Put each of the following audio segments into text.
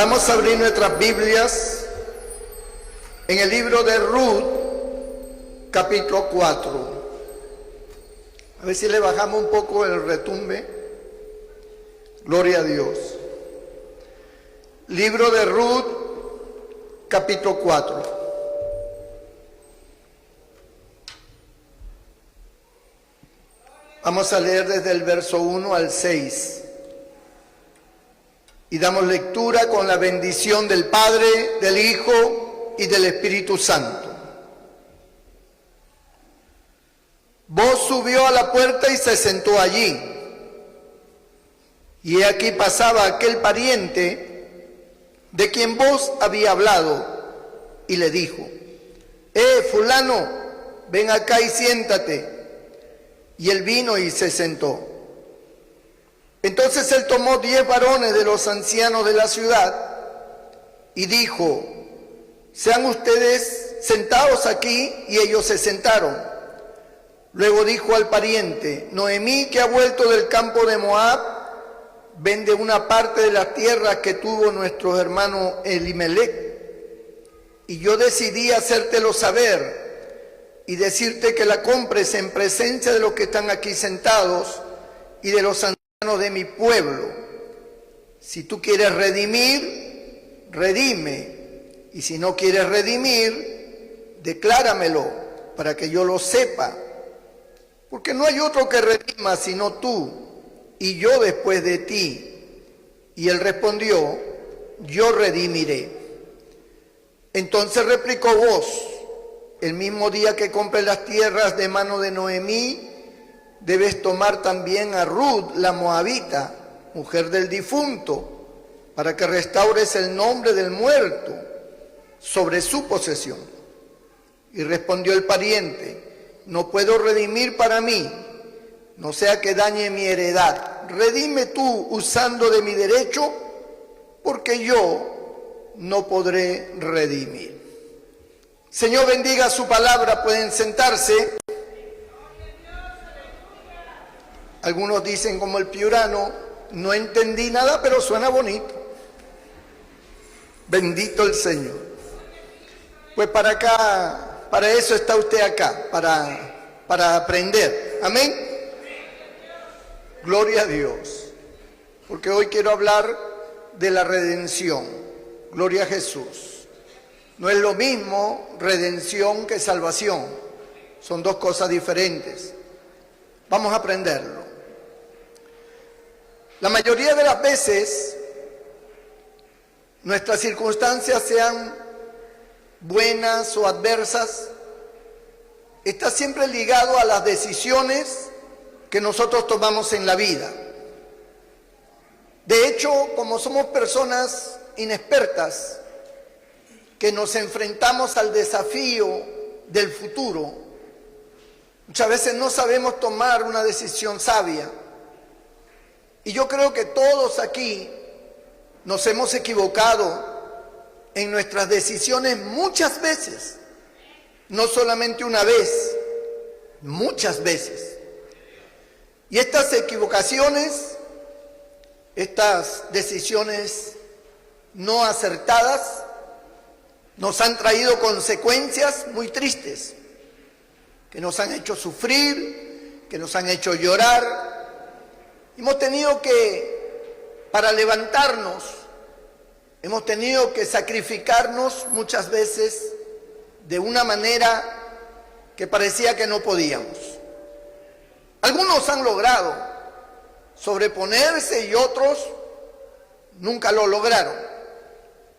Vamos a abrir nuestras Biblias en el libro de Ruth, capítulo 4. A ver si le bajamos un poco el retumbe. Gloria a Dios. Libro de Ruth, capítulo 4. Vamos a leer desde el verso 1 al 6. Y damos lectura con la bendición del Padre, del Hijo y del Espíritu Santo. Boz subió a la puerta y se sentó allí. Y aquí pasaba aquel pariente de quien Boz había hablado, y le dijo: fulano, ven acá y siéntate. Y él vino y se sentó. Entonces él tomó 10 varones de los ancianos de la ciudad y dijo: sean ustedes sentados aquí, y ellos se sentaron. Luego dijo al pariente: Noemí, que ha vuelto del campo de Moab, vende una parte de las tierras que tuvo nuestro hermano Elimelech, y yo decidí hacértelo saber y decirte que la compres en presencia de los que están aquí sentados y de los ancianos de mi pueblo. Si tú quieres redimir, redime, y si no quieres redimir, decláramelo para que yo lo sepa, porque no hay otro que redima sino tú, y yo después de ti. Y él respondió: yo redimiré. Entonces replicó Boz: el mismo día que compres las tierras de mano de Noemí, debes tomar también a Ruth la moabita, mujer del difunto, para que restaures el nombre del muerto sobre su posesión. Y respondió el pariente: no puedo redimir para mí, no sea que dañe mi heredad. Redime tú usando de mi derecho, porque yo no podré redimir. Señor, bendiga su palabra. Pueden sentarse. Algunos dicen como el piurano: no entendí nada, pero suena bonito. Bendito el Señor. Pues para acá, para eso está usted acá, para aprender. Amén. Gloria a Dios. Porque hoy quiero hablar de la redención. Gloria a Jesús. No es lo mismo redención que salvación. Son dos cosas diferentes. Vamos a aprenderlo. La mayoría de las veces, nuestras circunstancias, sean buenas o adversas, está siempre ligado a las decisiones que nosotros tomamos en la vida. De hecho, como somos personas inexpertas, que nos enfrentamos al desafío del futuro, muchas veces no sabemos tomar una decisión sabia. Y yo creo que todos aquí nos hemos equivocado en nuestras decisiones muchas veces, no solamente una vez, muchas veces. Y estas equivocaciones, estas decisiones no acertadas, nos han traído consecuencias muy tristes, que nos han hecho sufrir, que nos han hecho llorar. Hemos tenido que, para levantarnos, hemos tenido que sacrificarnos muchas veces de una manera que parecía que no podíamos. Algunos han logrado sobreponerse y otros nunca lo lograron.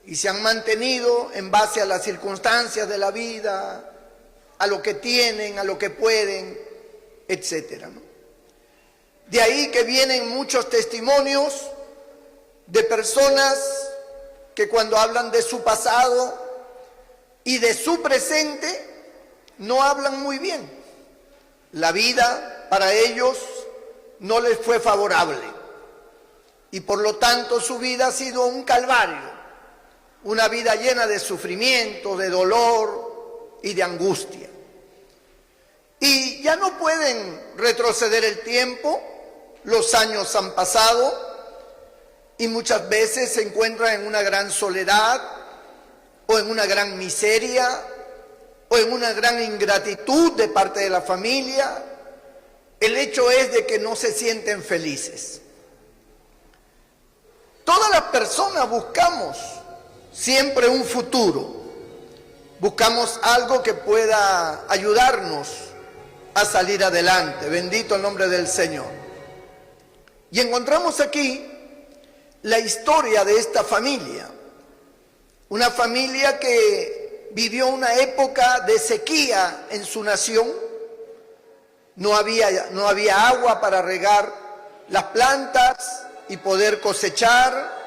Y se han mantenido en base a las circunstancias de la vida, a lo que tienen, a lo que pueden, etcétera, ¿no? De ahí que vienen muchos testimonios de personas que cuando hablan de su pasado y de su presente, no hablan muy bien. La vida para ellos no les fue favorable y por lo tanto su vida ha sido un calvario, una vida llena de sufrimiento, de dolor y de angustia. Y ya no pueden retroceder el tiempo, los años han pasado y muchas veces se encuentran en una gran soledad o en una gran miseria o en una gran ingratitud de parte de la familia. El hecho es de que no se sienten felices. Todas las personas buscamos siempre un futuro, buscamos algo que pueda ayudarnos a salir adelante. Bendito el nombre del Señor. Y encontramos aquí la historia de esta familia, una familia que vivió una época de sequía en su nación. No había agua para regar las plantas y poder cosechar,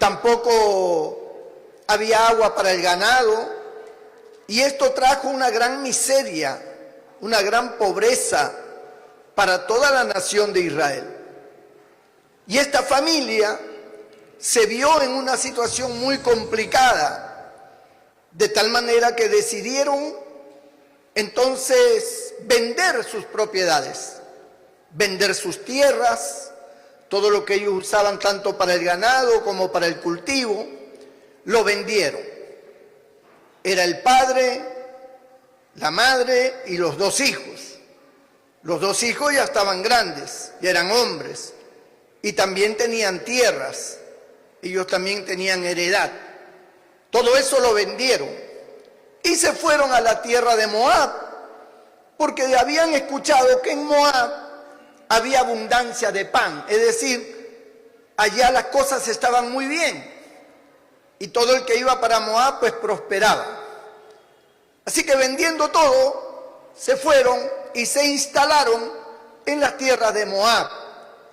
tampoco había agua para el ganado, y esto trajo una gran miseria, una gran pobreza para toda la nación de Israel. Y esta familia se vio en una situación muy complicada, de tal manera que decidieron entonces vender sus propiedades, vender sus tierras, todo lo que ellos usaban tanto para el ganado como para el cultivo, lo vendieron. Era el padre, la madre y los dos hijos. Los dos hijos ya estaban grandes, ya eran hombres, y también tenían tierras, ellos también tenían heredad. Todo eso lo vendieron y se fueron a la tierra de Moab, porque habían escuchado que en Moab había abundancia de pan, es decir, allá las cosas estaban muy bien y todo el que iba para Moab pues prosperaba. Así que vendiendo todo, se fueron y se instalaron en las tierras de Moab,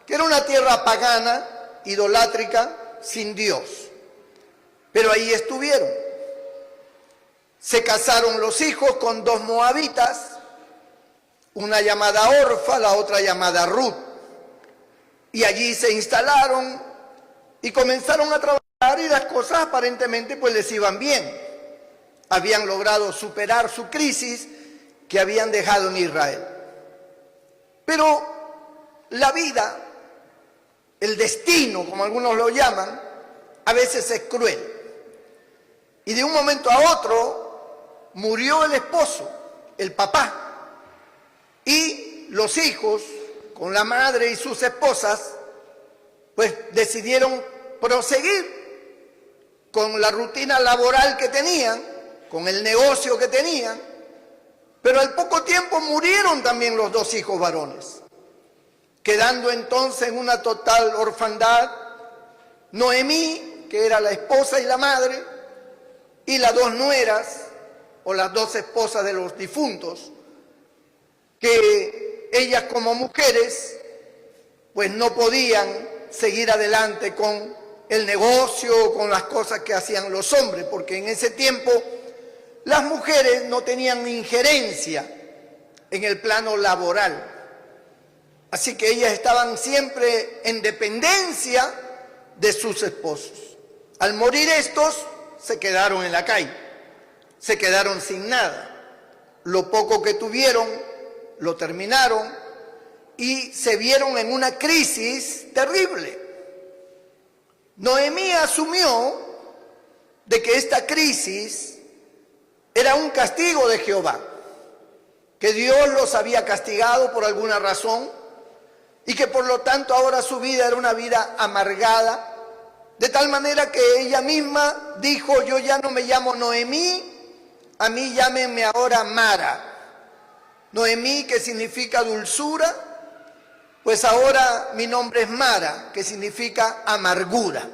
que era una tierra pagana, idolátrica, sin Dios. Pero ahí estuvieron. Se casaron los hijos con dos moabitas, una llamada Orfa, la otra llamada Ruth. Y allí se instalaron y comenzaron a trabajar y las cosas aparentemente pues les iban bien. Habían logrado superar su crisis que habían dejado en Israel. Pero la vida, el destino, como algunos lo llaman, a veces es cruel. Y de un momento a otro murió el esposo, el papá. Y los hijos, con la madre y sus esposas, pues decidieron proseguir con la rutina laboral que tenían, con el negocio que tenían, pero al poco tiempo murieron también los dos hijos varones, quedando entonces en una total orfandad Noemí, que era la esposa y la madre, y las dos nueras, o las dos esposas de los difuntos, que ellas como mujeres pues no podían seguir adelante con el negocio, con las cosas que hacían los hombres, porque en ese tiempo las mujeres no tenían injerencia en el plano laboral. Así que ellas estaban siempre en dependencia de sus esposos. Al morir estos, se quedaron en la calle, se quedaron sin nada. Lo poco que tuvieron, lo terminaron y se vieron en una crisis terrible. Noemí asumió de que esta crisis era un castigo de Jehová, que Dios los había castigado por alguna razón y que por lo tanto ahora su vida era una vida amargada, de tal manera que ella misma dijo: yo ya no me llamo Noemí, a mí llámenme ahora Mara. Noemí, que significa dulzura, pues ahora mi nombre es Mara, que significa amargura,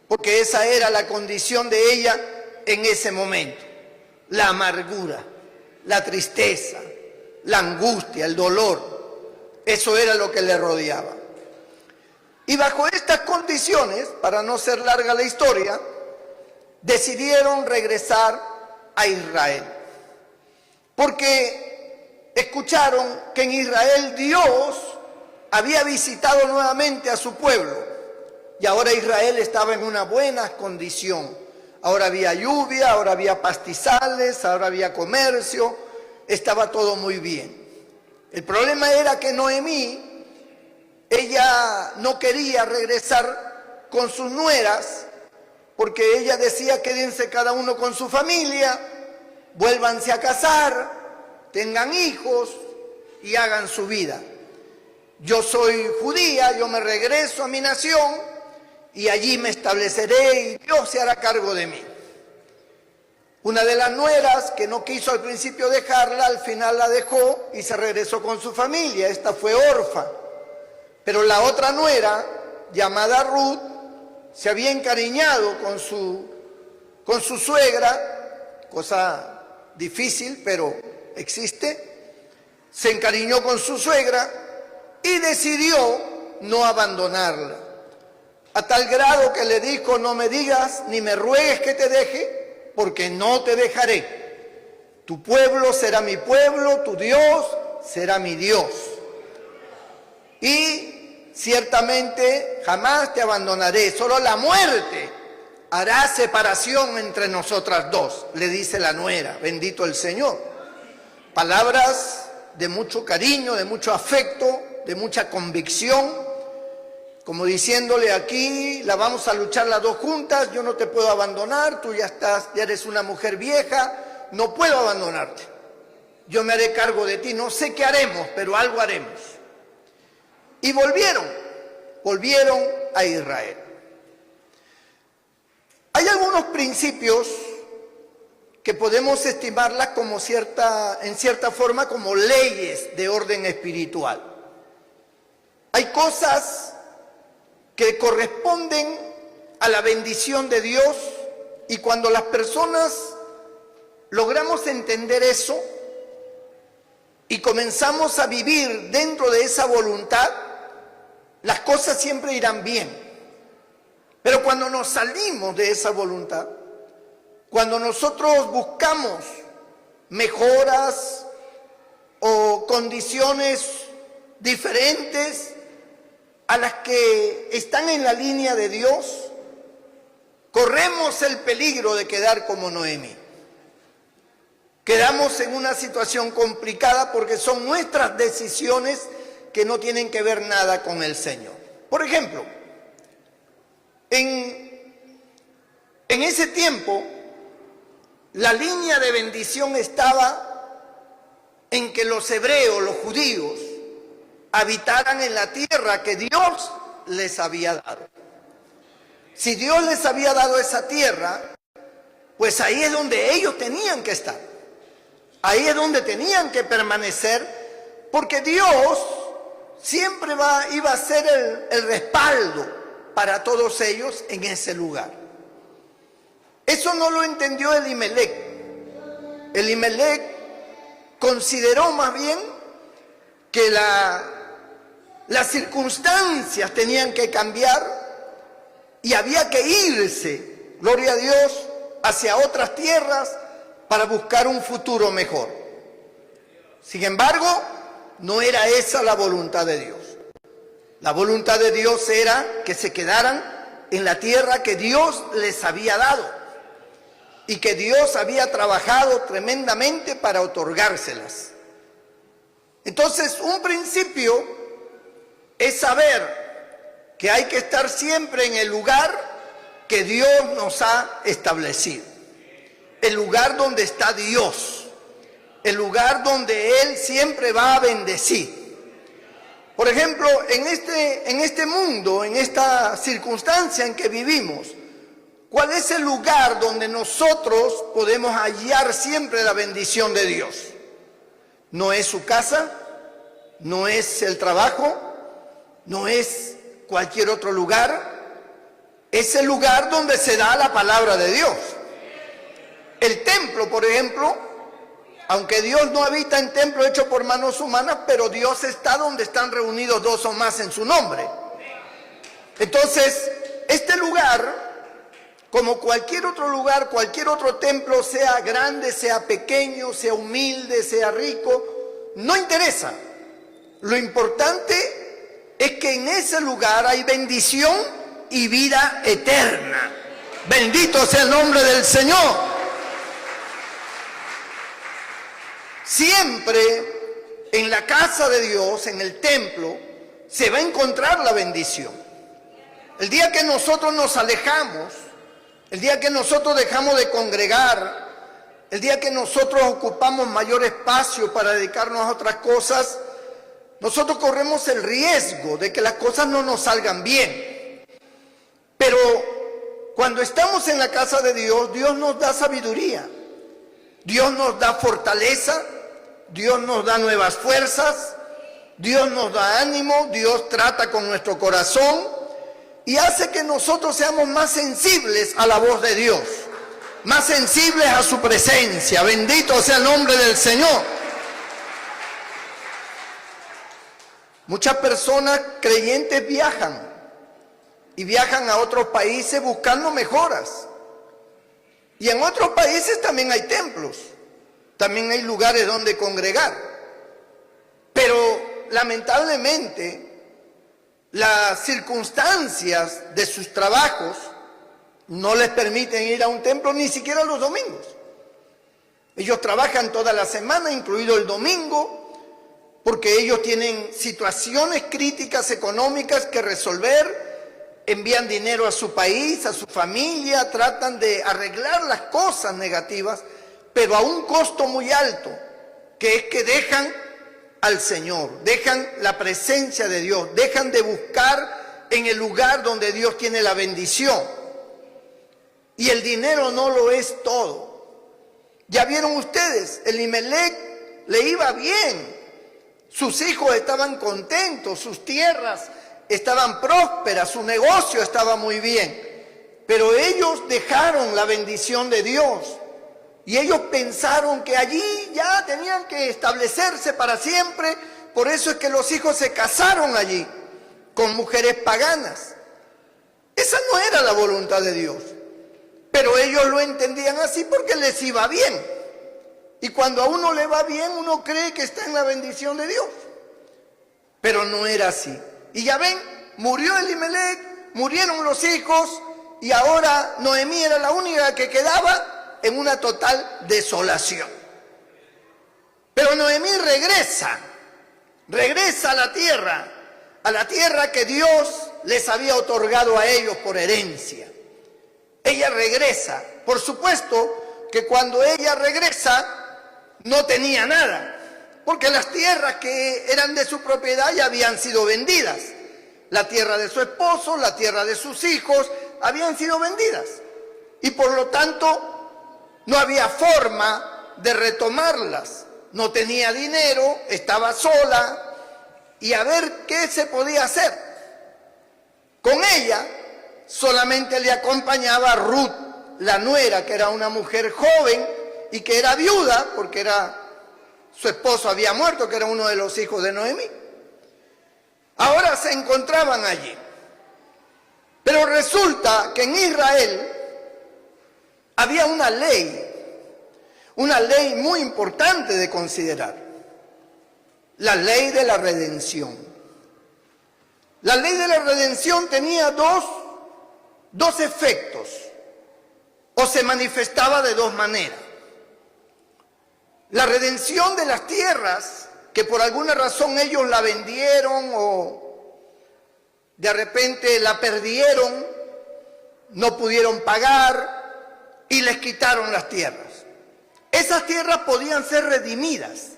porque esa era la condición de ella en ese momento. La amargura, la tristeza, la angustia, el dolor, eso era lo que le rodeaba. Y bajo estas condiciones, para no ser larga la historia, decidieron regresar a Israel, porque escucharon que en Israel Dios había visitado nuevamente a su pueblo y ahora Israel estaba en una buena condición. Ahora había lluvia, ahora había pastizales, ahora había comercio, estaba todo muy bien. El problema era que Noemí, ella no quería regresar con sus nueras, porque ella decía: quédense cada uno con su familia, vuélvanse a casar, tengan hijos y hagan su vida. Yo soy judía, yo me regreso a mi nación y allí me estableceré y Dios se hará cargo de mí. Una de las nueras, que no quiso al principio dejarla, al final la dejó y se regresó con su familia. Esta fue Orfa. Pero la otra nuera, llamada Ruth, se había encariñado con su suegra, cosa difícil, pero existe. Se encariñó con su suegra y decidió no abandonarla. A tal grado que le dijo: no me digas ni me ruegues que te deje, porque no te dejaré. Tu pueblo será mi pueblo, tu Dios será mi Dios. Y ciertamente jamás te abandonaré, solo la muerte hará separación entre nosotras dos, le dice la nuera. Bendito el Señor. Palabras de mucho cariño, de mucho afecto, de mucha convicción, como diciéndole: aquí la vamos a luchar las dos juntas, yo no te puedo abandonar, tú ya eres una mujer vieja, no puedo abandonarte. Yo me haré cargo de ti, no sé qué haremos, pero algo haremos. Y volvieron a Israel. Hay algunos principios que podemos estimarlas como en cierta forma como leyes de orden espiritual. Hay cosas que corresponden a la bendición de Dios, y cuando las personas logramos entender eso y comenzamos a vivir dentro de esa voluntad, las cosas siempre irán bien. Pero cuando nos salimos de esa voluntad, cuando nosotros buscamos mejoras o condiciones diferentes a las que están en la línea de Dios, corremos el peligro de quedar como Noemí. Quedamos en una situación complicada porque son nuestras decisiones que no tienen que ver nada con el Señor. Por ejemplo, en ese tiempo, la línea de bendición estaba en que los hebreos, los judíos, habitaran en la tierra que Dios les había dado. Si Dios les había dado esa tierra, pues ahí es donde ellos tenían que estar. Ahí es donde tenían que permanecer, porque Dios siempre iba a ser el respaldo para todos ellos en ese lugar. Eso no lo entendió Elimelec. Elimelec consideró más bien que las circunstancias tenían que cambiar y había que irse, gloria a Dios, hacia otras tierras para buscar un futuro mejor. Sin embargo, no era esa la voluntad de Dios. La voluntad de Dios era que se quedaran en la tierra que Dios les había dado y que Dios había trabajado tremendamente para otorgárselas. Entonces, un principio es saber que hay que estar siempre en el lugar que Dios nos ha establecido. El lugar donde está Dios. El lugar donde Él siempre va a bendecir. Por ejemplo, en este mundo, en esta circunstancia en que vivimos, ¿cuál es el lugar donde nosotros podemos hallar siempre la bendición de Dios? No es su casa, no es el trabajo, no es cualquier otro lugar, es el lugar donde se da la palabra de Dios. El templo, por ejemplo, aunque Dios no habita en templo hecho por manos humanas, pero Dios está donde están reunidos dos o más en su nombre. Entonces, este lugar, como cualquier otro lugar, cualquier otro templo, sea grande, sea pequeño, sea humilde, sea rico, no interesa. Lo importante es que en ese lugar hay bendición y vida eterna. Bendito sea el nombre del Señor. Siempre en la casa de Dios, en el templo, se va a encontrar la bendición. El día que nosotros nos alejamos, el día que nosotros dejamos de congregar, el día que nosotros ocupamos mayor espacio para dedicarnos a otras cosas, nosotros corremos el riesgo de que las cosas no nos salgan bien. Pero cuando estamos en la casa de Dios, Dios nos da sabiduría, Dios nos da fortaleza, Dios nos da nuevas fuerzas, Dios nos da ánimo, Dios trata con nuestro corazón y hace que nosotros seamos más sensibles a la voz de Dios, más sensibles a su presencia. Bendito sea el nombre del Señor. Muchas personas creyentes viajan y viajan a otros países buscando mejoras. Y en otros países también hay templos, también hay lugares donde congregar. Pero lamentablemente, las circunstancias de sus trabajos no les permiten ir a un templo ni siquiera los domingos. Ellos trabajan toda la semana, incluido el domingo, porque ellos tienen situaciones críticas económicas que resolver, envían dinero a su país, a su familia, tratan de arreglar las cosas negativas, pero a un costo muy alto, que es que dejan al Señor, dejan la presencia de Dios, dejan de buscar en el lugar donde Dios tiene la bendición. Y el dinero no lo es todo. Ya vieron ustedes, Elimelec le iba bien, sus hijos estaban contentos, sus tierras estaban prósperas, su negocio estaba muy bien, pero ellos dejaron la bendición de Dios. Y ellos pensaron que allí ya tenían que establecerse para siempre. Por eso es que los hijos se casaron allí con mujeres paganas. Esa no era la voluntad de Dios. Pero ellos lo entendían así porque les iba bien. Y cuando a uno le va bien, uno cree que está en la bendición de Dios. Pero no era así. Y ya ven, murió Elimelec, murieron los hijos, y ahora Noemí era la única que quedaba en una total desolación. Pero Noemí regresa a la tierra que Dios les había otorgado a ellos por herencia. Ella regresa. Por supuesto que cuando ella regresa no tenía nada, porque las tierras que eran de su propiedad ya habían sido vendidas. La tierra de su esposo, la tierra de sus hijos, habían sido vendidas. Y por lo tanto, no había forma de retomarlas. No tenía dinero, estaba sola, y a ver qué se podía hacer. Con ella solamente le acompañaba Ruth, la nuera, que era una mujer joven y que era viuda, porque su esposo había muerto, que era uno de los hijos de Noemí. Ahora se encontraban allí. Pero resulta que en Israel había una ley muy importante de considerar, la ley de la redención. La ley de la redención tenía dos efectos, o se manifestaba de dos maneras. La redención de las tierras, que por alguna razón ellos la vendieron o de repente la perdieron, no pudieron pagar, y les quitaron las tierras. Esas tierras podían ser redimidas.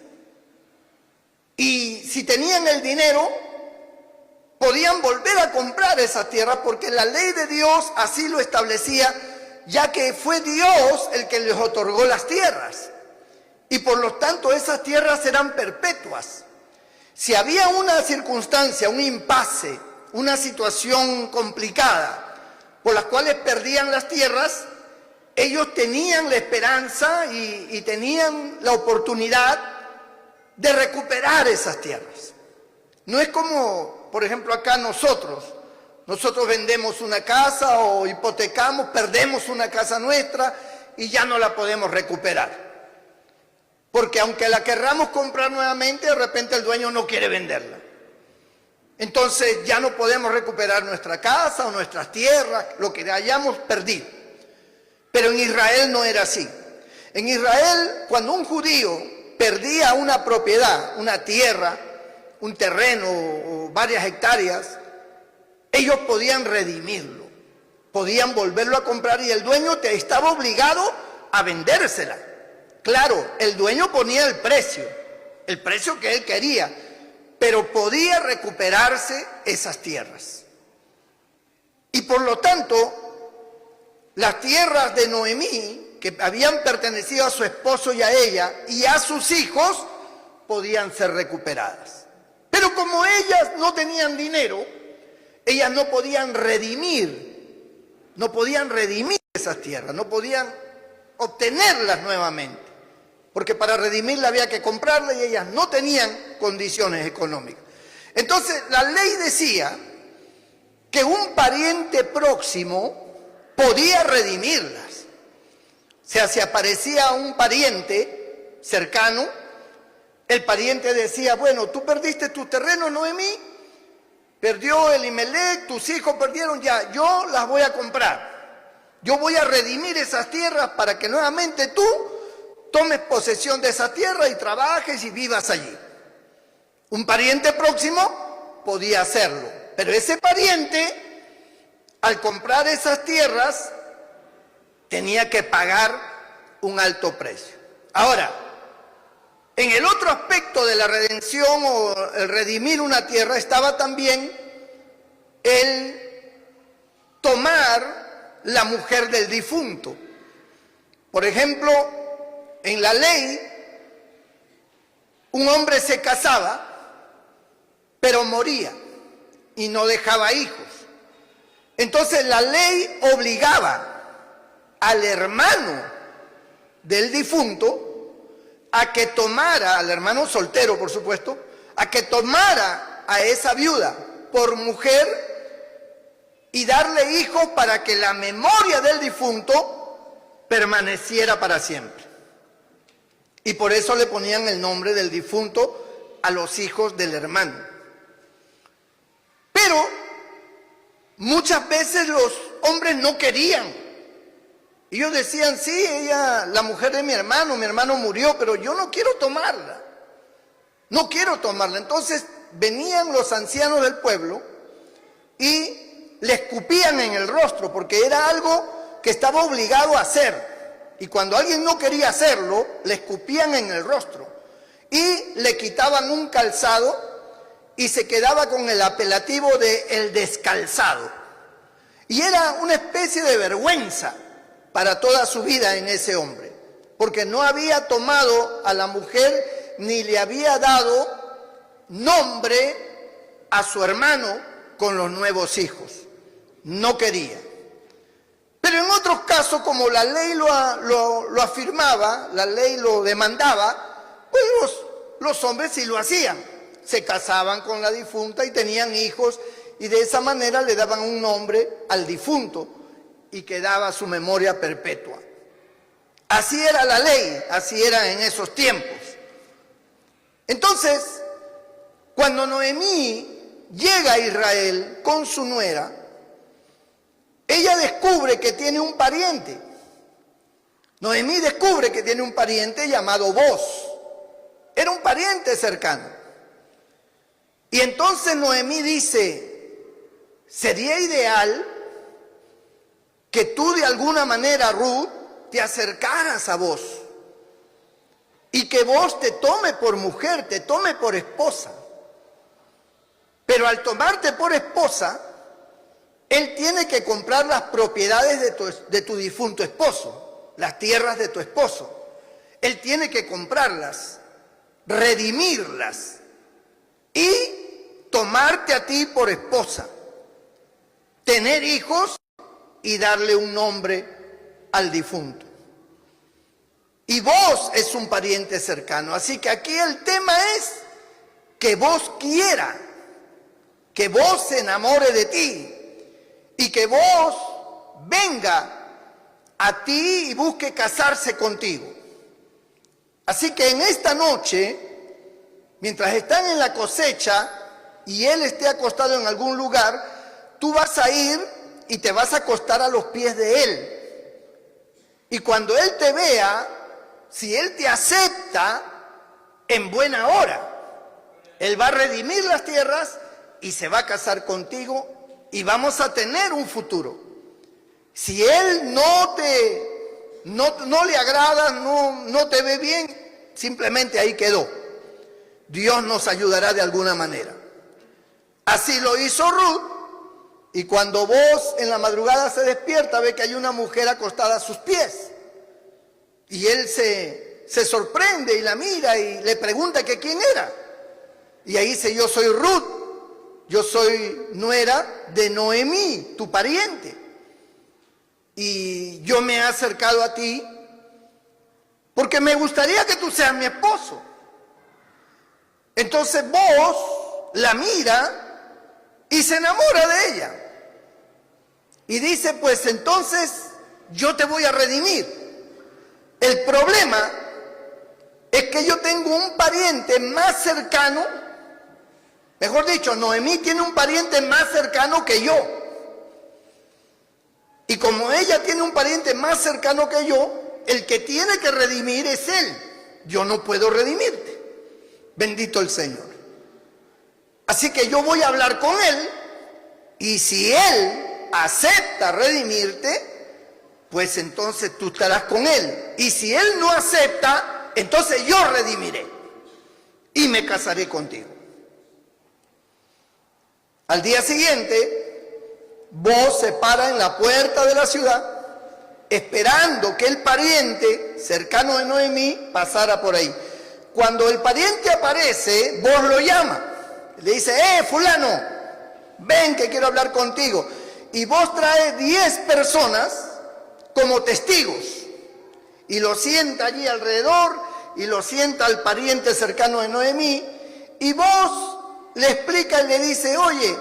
Y si tenían el dinero, podían volver a comprar esas tierras, porque la ley de Dios así lo establecía, ya que fue Dios el que les otorgó las tierras. Y por lo tanto esas tierras eran perpetuas. Si había una circunstancia, un impasse, una situación complicada, por las cuales perdían las tierras, ellos tenían la esperanza y tenían la oportunidad de recuperar esas tierras. No es como, por ejemplo, acá nosotros vendemos una casa o hipotecamos, perdemos una casa nuestra y ya no la podemos recuperar. Porque aunque la querramos comprar nuevamente, de repente el dueño no quiere venderla. Entonces ya no podemos recuperar nuestra casa o nuestras tierras, lo que hayamos perdido. Pero en Israel no era así. En Israel, cuando un judío perdía una propiedad, una tierra, un terreno o varias hectáreas, ellos podían redimirlo, podían volverlo a comprar y el dueño te estaba obligado a vendérsela. Claro, el dueño ponía el precio que él quería, pero podía recuperarse esas tierras. Y por lo tanto, las tierras de Noemí, que habían pertenecido a su esposo y a ella y a sus hijos, podían ser recuperadas. Pero como ellas no tenían dinero, ellas no podían redimir esas tierras, no podían obtenerlas nuevamente, porque para redimirla había que comprarla y ellas no tenían condiciones económicas. Entonces la ley decía que un pariente próximo podía redimirlas. O sea, si aparecía un pariente cercano, el pariente decía, bueno, tú perdiste tus terrenos, Noemí, perdió Elimelec, tus hijos perdieron, ya, yo las voy a comprar. Yo voy a redimir esas tierras para que nuevamente tú tomes posesión de esa tierra y trabajes y vivas allí. Un pariente próximo podía hacerlo, pero ese pariente, al comprar esas tierras, tenía que pagar un alto precio. Ahora, en el otro aspecto de la redención o el redimir una tierra estaba también el tomar la mujer del difunto. Por ejemplo, en la ley, un hombre se casaba, pero moría y no dejaba hijos. Entonces la ley obligaba al hermano del difunto a que tomara, al hermano soltero por supuesto, a que tomara a esa viuda por mujer y darle hijos para que la memoria del difunto permaneciera para siempre. Y por eso le ponían el nombre del difunto a los hijos del hermano. Pero muchas veces los hombres no querían. Ellos decían, sí, ella, la mujer de mi hermano murió, pero yo no quiero tomarla. No quiero tomarla. Entonces venían los ancianos del pueblo y le escupían en el rostro, porque era algo que estaba obligado a hacer. Y cuando alguien no quería hacerlo, le escupían en el rostro. Y le quitaban un calzado y se quedaba con el apelativo de el descalzado. Y era una especie de vergüenza para toda su vida en ese hombre, porque no había tomado a la mujer ni le había dado nombre a su hermano con los nuevos hijos. No quería. Pero en otros casos, como la ley lo afirmaba, la ley lo demandaba, pues los hombres sí lo hacían. Se casaban con la difunta y tenían hijos y de esa manera le daban un nombre al difunto y quedaba su memoria perpetua. Así era la ley, así era en esos tiempos. Entonces, cuando Noemí llega a Israel con su nuera, ella descubre que tiene un pariente. Noemí descubre que tiene un pariente llamado Boz. Era un pariente cercano. Y entonces Noemí dice, sería ideal que tú de alguna manera, Ruth, te acercaras a Boz y que Boz te tome por mujer, te tome por esposa. Pero al tomarte por esposa, él tiene que comprar las propiedades de tu difunto esposo, las tierras de tu esposo. Él tiene que comprarlas, redimirlas y tomarte a ti por esposa, tener hijos y darle un nombre al difunto. Y vos es un pariente cercano, así que aquí el tema es que vos quiera, que vos se enamore de ti y que vos venga a ti y busque casarse contigo. Así que en esta noche, mientras están en la cosecha y él esté acostado en algún lugar, tú vas a ir y te vas a acostar a los pies de él. Y cuando él te vea, si él te acepta, en buena hora, él va a redimir las tierras y se va a casar contigo y vamos a tener un futuro. Si él no le agrada, no te ve bien, simplemente ahí quedó. Dios nos ayudará de alguna manera. Así lo hizo Ruth, y cuando vos en la madrugada se despierta, ve que hay una mujer acostada a sus pies. Y él se sorprende y la mira y le pregunta que quién era. Y ahí dice, yo soy Ruth, yo soy nuera de Noemí, tu pariente. Y yo me he acercado a ti porque me gustaría que tú seas mi esposo. Entonces vos la mira y se enamora de ella. Y dice, pues entonces yo te voy a redimir. El problema es que yo tengo un pariente más cercano, mejor dicho, Noemí tiene un pariente más cercano que yo. Y como ella tiene un pariente más cercano que yo, el que tiene que redimir es él. Yo no puedo redimirte. Bendito el Señor. Así que yo voy a hablar con él, y si él acepta redimirte, pues entonces tú estarás con él. Y si él no acepta, entonces yo redimiré y me casaré contigo. Al día siguiente, vos se para en la puerta de la ciudad, esperando que el pariente cercano de Noemí pasara por ahí. Cuando el pariente aparece, vos lo llamas. Le dice, fulano, ven que quiero hablar contigo. Y vos traes 10 personas como testigos, y lo sienta allí alrededor, y lo sienta al pariente cercano de Noemí, y vos le explica y le dice, oye,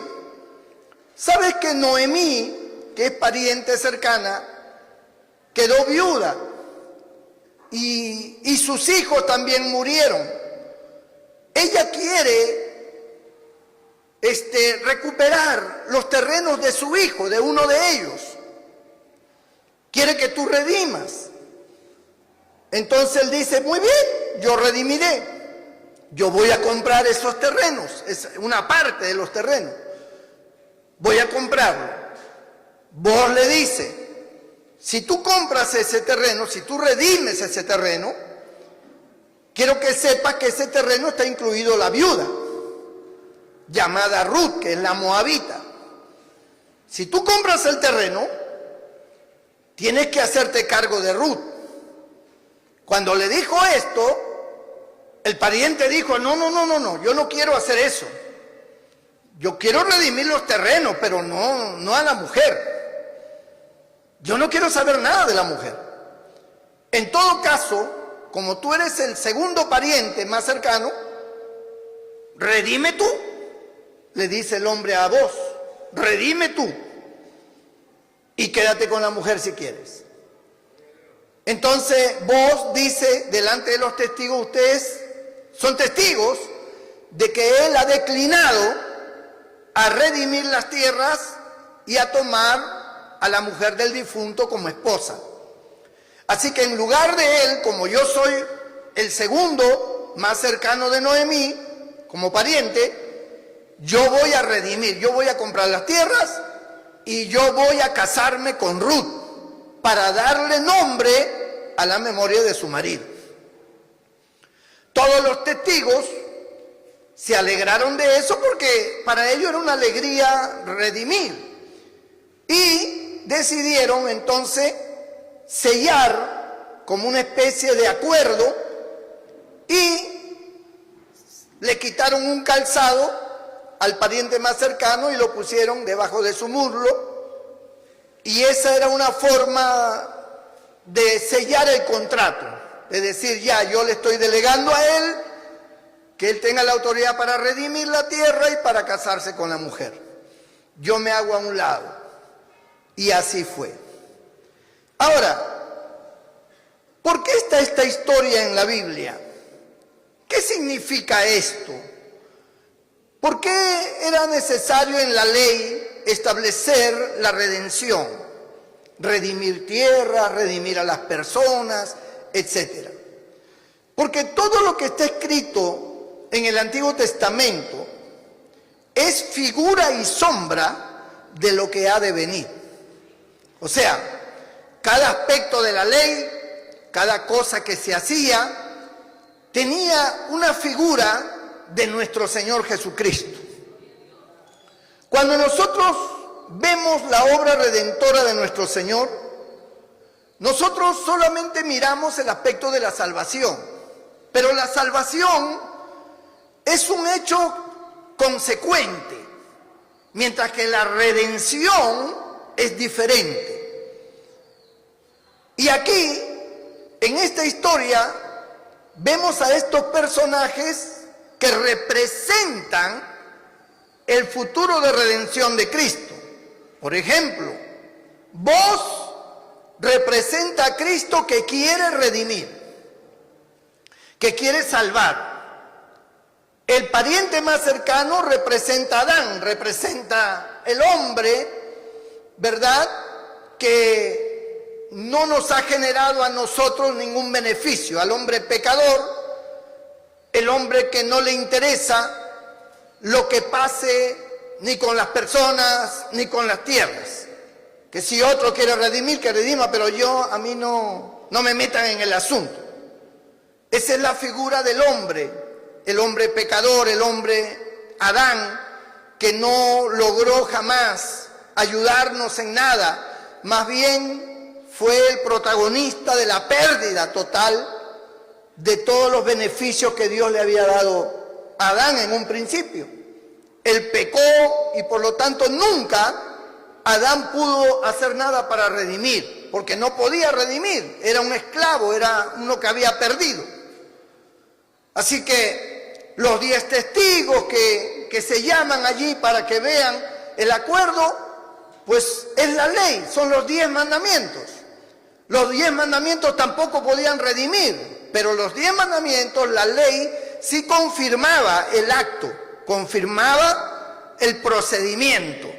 ¿sabes que Noemí, que es pariente cercana, quedó viuda? Y sus hijos también murieron. Ella quiere recuperar los terrenos de su hijo, de uno de ellos. Quiere que tú redimas. Entonces él dice, muy bien, yo redimiré. Yo voy a comprar esos terrenos, es una parte de los terrenos. Voy a comprarlo. Vos le dices, si tú compras ese terreno, si tú redimes ese terreno, quiero que sepas que ese terreno está incluido la viuda, llamada Ruth, que es la moabita. Si tú compras el terreno, tienes que hacerte cargo de Ruth. Cuando le dijo esto, el pariente dijo, no, yo no quiero hacer eso. Yo quiero redimir los terrenos, pero no a la mujer. Yo no quiero saber nada de la mujer. En todo caso, como tú eres el segundo pariente más cercano, redime tú, le dice el hombre a vos, redime tú. Y quédate con la mujer si quieres. Entonces vos dice delante de los testigos, ustedes son testigos de que él ha declinado a redimir las tierras y a tomar a la mujer del difunto como esposa. Así que en lugar de él, como yo soy el segundo más cercano de Noemí, como pariente, yo voy a redimir, yo voy a comprar las tierras y yo voy a casarme con Ruth para darle nombre a la memoria de su marido. Todos los testigos se alegraron de eso porque para ellos era una alegría redimir. Y decidieron entonces sellar como una especie de acuerdo y le quitaron un calzado al pariente más cercano y lo pusieron debajo de su muslo, y esa era una forma de sellar el contrato, de decir, ya, yo le estoy delegando a él que él tenga la autoridad para redimir la tierra y para casarse con la mujer. Yo me hago a un lado. Y así fue. Ahora, ¿por qué está esta historia en la Biblia? ¿Qué significa esto? ¿Por qué era necesario en la ley establecer la redención? Redimir tierra, redimir a las personas, etc. Porque todo lo que está escrito en el Antiguo Testamento es figura y sombra de lo que ha de venir. O sea, cada aspecto de la ley, cada cosa que se hacía, tenía una figura de nuestro Señor Jesucristo. Cuando nosotros vemos la obra redentora de nuestro Señor, nosotros solamente miramos el aspecto de la salvación, pero la salvación es un hecho consecuente, mientras que la redención es diferente. Y aquí, en esta historia, vemos a estos personajes que representan el futuro de redención de Cristo. Por ejemplo, vos representa a Cristo que quiere redimir, que quiere salvar. El pariente más cercano representa a Adán, representa el hombre, ¿verdad?, que no nos ha generado a nosotros ningún beneficio, al hombre pecador, el hombre que no le interesa lo que pase ni con las personas ni con las tierras. Que si otro quiere redimir, que redima, pero a mí no me metan en el asunto. Esa es la figura del hombre, el hombre pecador, el hombre Adán, que no logró jamás ayudarnos en nada, más bien fue el protagonista de la pérdida total de todos los beneficios que Dios le había dado a Adán en un principio. Él pecó y por lo tanto nunca Adán pudo hacer nada para redimir, porque no podía redimir, era un esclavo, era uno que había perdido. Así que los 10 testigos que se llaman allí para que vean el acuerdo, pues es la ley, son los 10 mandamientos. Los 10 mandamientos tampoco podían redimir, pero los 10 mandamientos, la ley sí confirmaba el acto, confirmaba el procedimiento.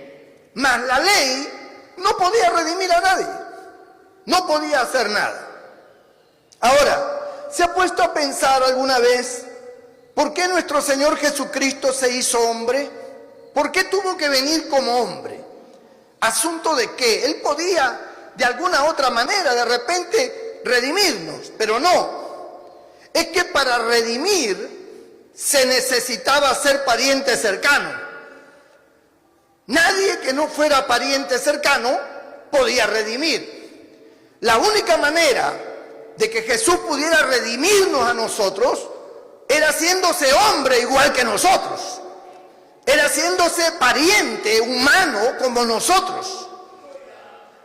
Mas la ley no podía redimir a nadie, no podía hacer nada. Ahora, ¿se ha puesto a pensar alguna vez por qué nuestro Señor Jesucristo se hizo hombre? ¿Por qué tuvo que venir como hombre? ¿Asunto de qué? Él podía de alguna otra manera de repente redimirnos, pero no. Es que para redimir se necesitaba ser pariente cercano. Nadie que no fuera pariente cercano podía redimir. La única manera de que Jesús pudiera redimirnos a nosotros era haciéndose hombre igual que nosotros. Era haciéndose pariente humano como nosotros.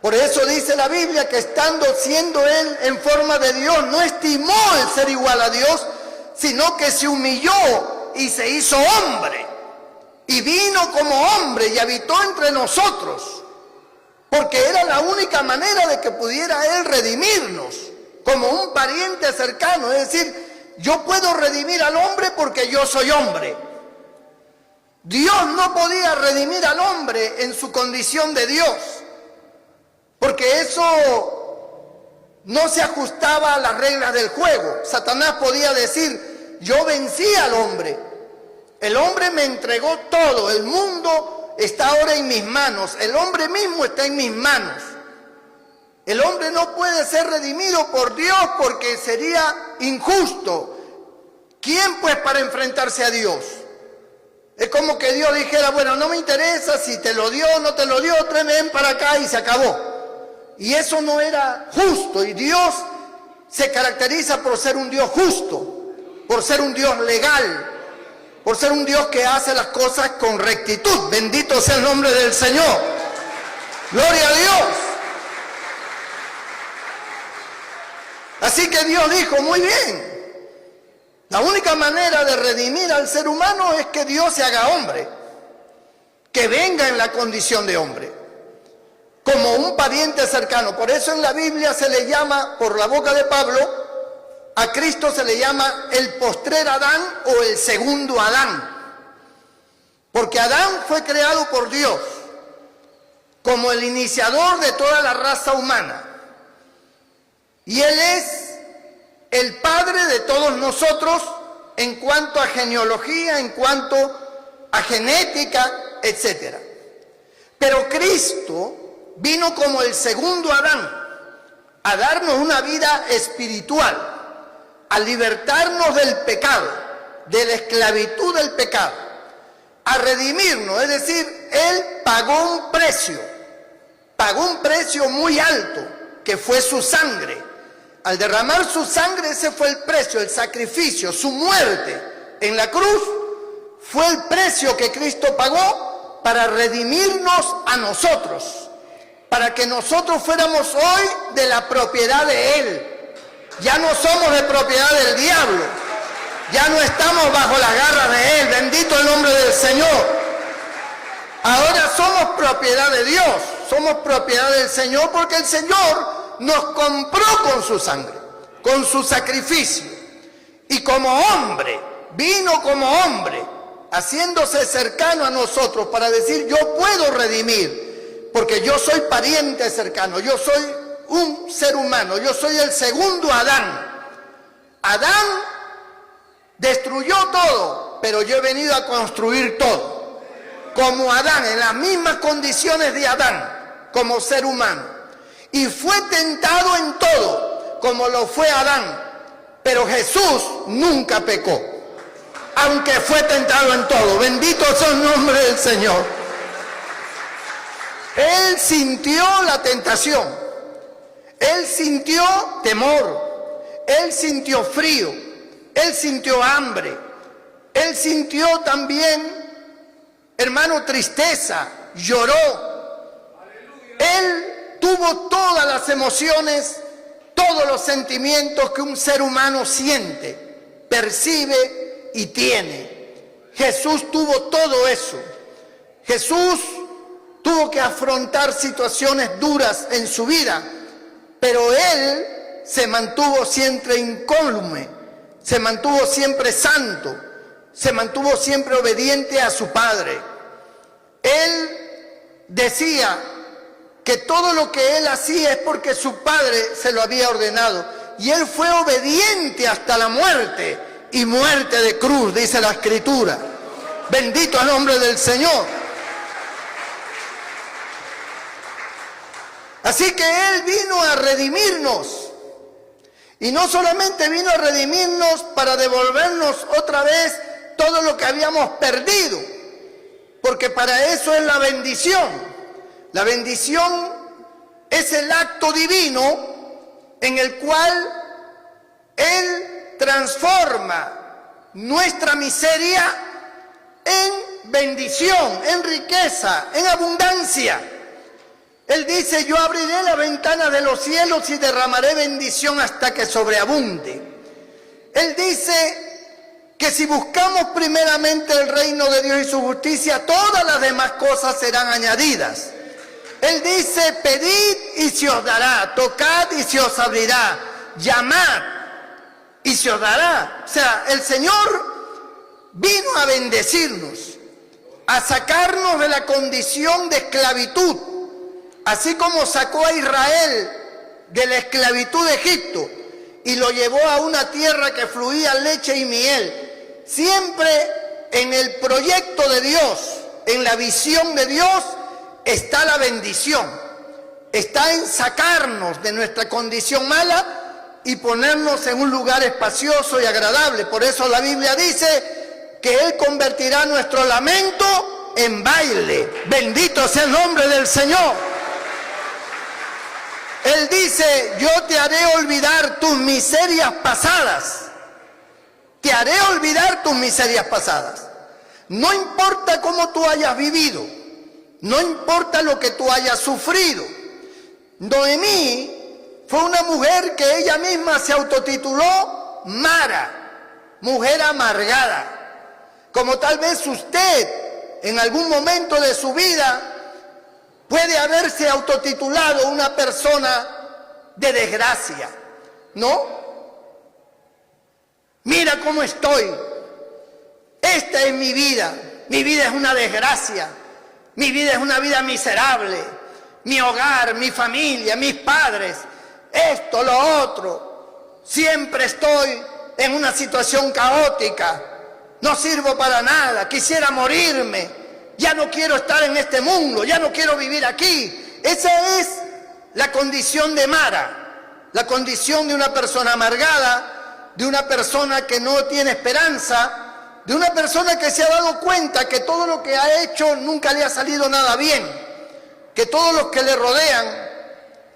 Por eso dice la Biblia que siendo Él en forma de Dios, no estimó el ser igual a Dios, sino que se humilló y se hizo hombre. Y vino como hombre y habitó entre nosotros, porque era la única manera de que pudiera Él redimirnos, como un pariente cercano. Es decir, yo puedo redimir al hombre porque yo soy hombre. Dios no podía redimir al hombre en su condición de Dios, porque eso no se ajustaba a las reglas del juego. Satanás podía decir, yo vencí al hombre. El hombre me entregó todo, el mundo está ahora en mis manos, el hombre mismo está en mis manos. El hombre no puede ser redimido por Dios porque sería injusto. ¿Quién pues para enfrentarse a Dios? Es como que Dios dijera, bueno, no me interesa si te lo dio o no te lo dio, ven para acá y se acabó. Y eso no era justo, y Dios se caracteriza por ser un Dios justo, por ser un Dios legal, por ser un Dios que hace las cosas con rectitud. Bendito sea el nombre del Señor. Gloria a Dios. Así que Dios dijo, muy bien, la única manera de redimir al ser humano es que Dios se haga hombre, que venga en la condición de hombre, como un pariente cercano. Por eso en la Biblia se le llama, por la boca de Pablo, a Cristo se le llama el postrer Adán o el segundo Adán. Porque Adán fue creado por Dios como el iniciador de toda la raza humana. Y Él es el padre de todos nosotros en cuanto a genealogía, en cuanto a genética, etc. Pero Cristo vino como el segundo Adán a darnos una vida espiritual, a libertarnos del pecado, de la esclavitud del pecado, a redimirnos. Es decir, Él pagó un precio muy alto, que fue su sangre. Al derramar su sangre, ese fue el precio, el sacrificio, su muerte en la cruz fue el precio que Cristo pagó para redimirnos a nosotros, para que nosotros fuéramos hoy de la propiedad de Él. Ya no somos de propiedad del diablo, ya no estamos bajo las garras de Él, bendito el nombre del Señor. Ahora somos propiedad de Dios, somos propiedad del Señor, porque el Señor nos compró con su sangre, con su sacrificio. Y como hombre, vino como hombre, haciéndose cercano a nosotros para decir: yo puedo redimir, porque yo soy pariente cercano, yo soy un ser humano, yo soy el segundo Adán. Adán destruyó todo, pero yo he venido a construir todo. Como Adán, en las mismas condiciones de Adán, como ser humano. Y fue tentado en todo, como lo fue Adán. Pero Jesús nunca pecó, aunque fue tentado en todo. Bendito sea el nombre del Señor. Él sintió la tentación. Él sintió temor. Él sintió frío. Él sintió hambre. Él sintió también, hermano, tristeza, lloró. Él tuvo todas las emociones, todos los sentimientos que un ser humano siente, percibe y tiene. Jesús tuvo todo eso. Jesús tuvo que afrontar situaciones duras en su vida, pero Él se mantuvo siempre incólume, se mantuvo siempre santo, se mantuvo siempre obediente a su Padre. Él decía que todo lo que Él hacía es porque su Padre se lo había ordenado. Y Él fue obediente hasta la muerte, y muerte de cruz, dice la Escritura. Bendito el nombre del Señor. Así que Él vino a redimirnos. Y no solamente vino a redimirnos para devolvernos otra vez todo lo que habíamos perdido, porque para eso es la bendición. La bendición es el acto divino en el cual Él transforma nuestra miseria en bendición, en riqueza, en abundancia. Él dice: yo abriré la ventana de los cielos y derramaré bendición hasta que sobreabunde. Él dice que si buscamos primeramente el reino de Dios y su justicia, todas las demás cosas serán añadidas. Él dice: pedid y se os dará, tocad y se os abrirá, llamad y se os dará. O sea, el Señor vino a bendecirnos, a sacarnos de la condición de esclavitud, así como sacó a Israel de la esclavitud de Egipto y lo llevó a una tierra que fluía leche y miel. Siempre en el proyecto de Dios, en la visión de Dios, está la bendición. Está en sacarnos de nuestra condición mala y ponernos en un lugar espacioso y agradable. Por eso la Biblia dice que Él convertirá nuestro lamento en baile. Bendito sea el nombre del Señor. Él dice: yo te haré olvidar tus miserias pasadas. Te haré olvidar tus miserias pasadas. No importa cómo tú hayas vivido, no importa lo que tú hayas sufrido. Noemí fue una mujer que ella misma se autotituló Mara, mujer amargada. Como tal vez usted en algún momento de su vida puede haberse autotitulado una persona de desgracia, ¿no? Mira cómo estoy. Esta es mi vida. Mi vida es una desgracia. Mi vida es una vida miserable. Mi hogar, mi familia, mis padres, esto, lo otro. Siempre estoy en una situación caótica. No sirvo para nada. Quisiera morirme. Ya no quiero estar en este mundo, ya no quiero vivir aquí. Esa es la condición de Mara, la condición de una persona amargada, de una persona que no tiene esperanza, de una persona que se ha dado cuenta que todo lo que ha hecho nunca le ha salido nada bien, que todos los que le rodean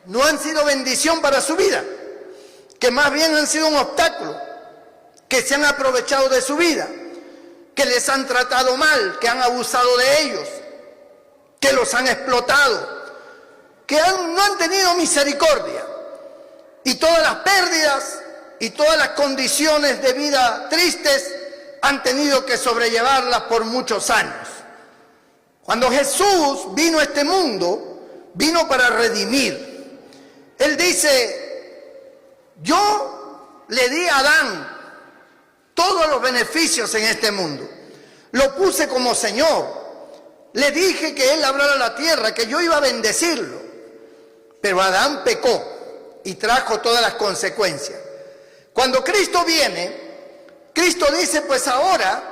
no han sido bendición para su vida, que más bien han sido un obstáculo, que se han aprovechado de su vida, que les han tratado mal, que han abusado de ellos, que los han explotado, que no han tenido misericordia. Y todas las pérdidas y todas las condiciones de vida tristes han tenido que sobrellevarlas por muchos años. Cuando Jesús vino a este mundo, vino para redimir. Él dice, yo le di a Adán todos los beneficios en este mundo. Lo puse como Señor. Le dije que Él labrara la tierra, que yo iba a bendecirlo. Pero Adán pecó y trajo todas las consecuencias. Cuando Cristo viene, Cristo dice, pues ahora